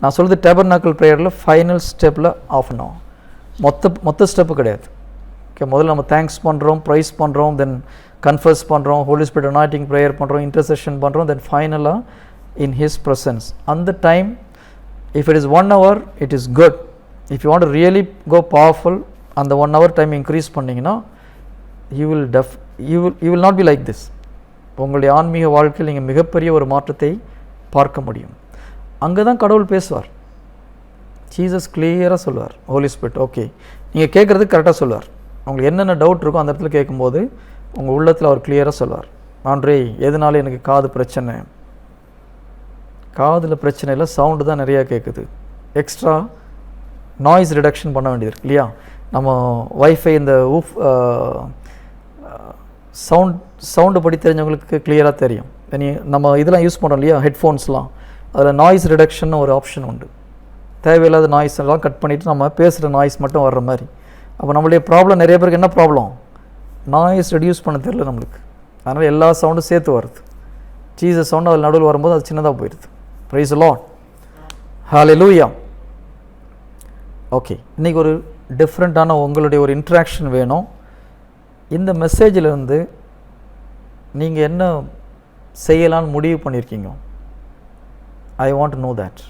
நான் சொல்கிறது டேபர்நாக்கிள் ப்ரேயரில் ஃபைனல் ஸ்டெப்பில் ½ an hour. மொத்த ஸ்டெப்பு கிடையாது. ஓகே, முதல்ல நம்ம தேங்க்ஸ் பண்ணுறோம், ப்ரைஸ் பண்ணுறோம், தென் கன்ஃபர்ஸ் பண்ணுறோம், ஹோலி ஸ்பிரிட் அனாயிட்டிங் ப்ரேயர் பண்ணுறோம், இன்டர்செஷன் பண்ணுறோம், தென் ஃபைனலாக இன் ஹிஸ் ப்ரெசன்ஸ். அந்த time if it is 1 hour it is good. If you want to really go powerful, அந்த 1 hour டைம் இன்க்ரீஸ் பண்ணிங்கன்னா you will not be like this. உங்களுடைய ஆன்மீக வாழ்க்கையில் நீங்கள் மிகப்பெரிய ஒரு மாற்றத்தை பார்க்க முடியும். அங்கே தான் கடவுள் பேசுவார். ஜீசஸ் கிளியராக சொல்லுவார். ஹோலி ஸ்பிரிட் ஓகே, நீங்கள் கேட்குறதுக்கு கரெக்டாக சொல்லுவார். உங்களுக்கு என்னென்ன டவுட் இருக்கோ அந்த இடத்துல கேட்கும்போது உங்கள் உள்ளத்தில் அவர் கிளியராக சொல்லுவார். ஆண்ட்ரே, எதனால எனக்கு காது பிரச்சனை? காதில் பிரச்சனை இல்லை, சவுண்டு தான் நிறையா கேட்குது. எக்ஸ்ட்ரா நாய்ஸ் ரிடக்ஷன் பண்ண வேண்டியது இல்லையா? நம்ம வைஃபை இந்த சவுண்டு படி தெரிஞ்சவங்களுக்கு கிளியராக தெரியும். நம்ம இதெல்லாம் யூஸ் பண்ணுறோம் இல்லையா, ஹெட்ஃபோன்ஸ்லாம், அதில் நாய்ஸ் ரிடக்ஷன் ஒரு ஆப்ஷன் உண்டு. தேவையில்லாத நாய்ஸ் எல்லாம் கட் பண்ணிவிட்டு நம்ம பேசுகிற நாய்ஸ் மட்டும் வர்ற மாதிரி. அப்போ நம்மளுடைய ப்ராப்ளம், நிறைய பேருக்கு என்ன ப்ராப்ளம்? நாய்ஸ் ரெடியூஸ் பண்ண தெரியல நம்மளுக்கு. அதனால் எல்லா சவுண்டும் சேர்த்து வருது. ஜீசஸ் சவுண்டு அதில் நடுவில் வரும்போது அது சின்னதாக போயிடுது. Price the Lord, hallelujah. Okay, இன்றைக்கி ஒரு டிஃப்ரெண்ட்டான உங்களுடைய ஒரு இன்ட்ராக்ஷன் வேணும். இந்த மெசேஜிலிருந்து நீங்கள் என்ன செய்யலான்னு முடிவு பண்ணியிருக்கீங்க? I want to know that.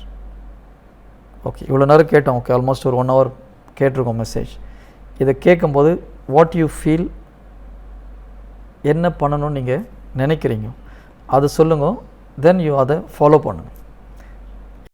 Okay, இவ்வளோ நேரம் கேட்டோம். ஓகே, ஆல்மோஸ்ட் ஒரு 1 hour கேட்டிருக்கோம் மெசேஜ். இதை கேட்கும்போது வாட் யூ ஃபீல், என்ன பண்ணணும்னு நீங்கள் நினைக்கிறீங்க அதை சொல்லுங்க. தென் யூ அதை ஃபாலோ பண்ணுங்கள்.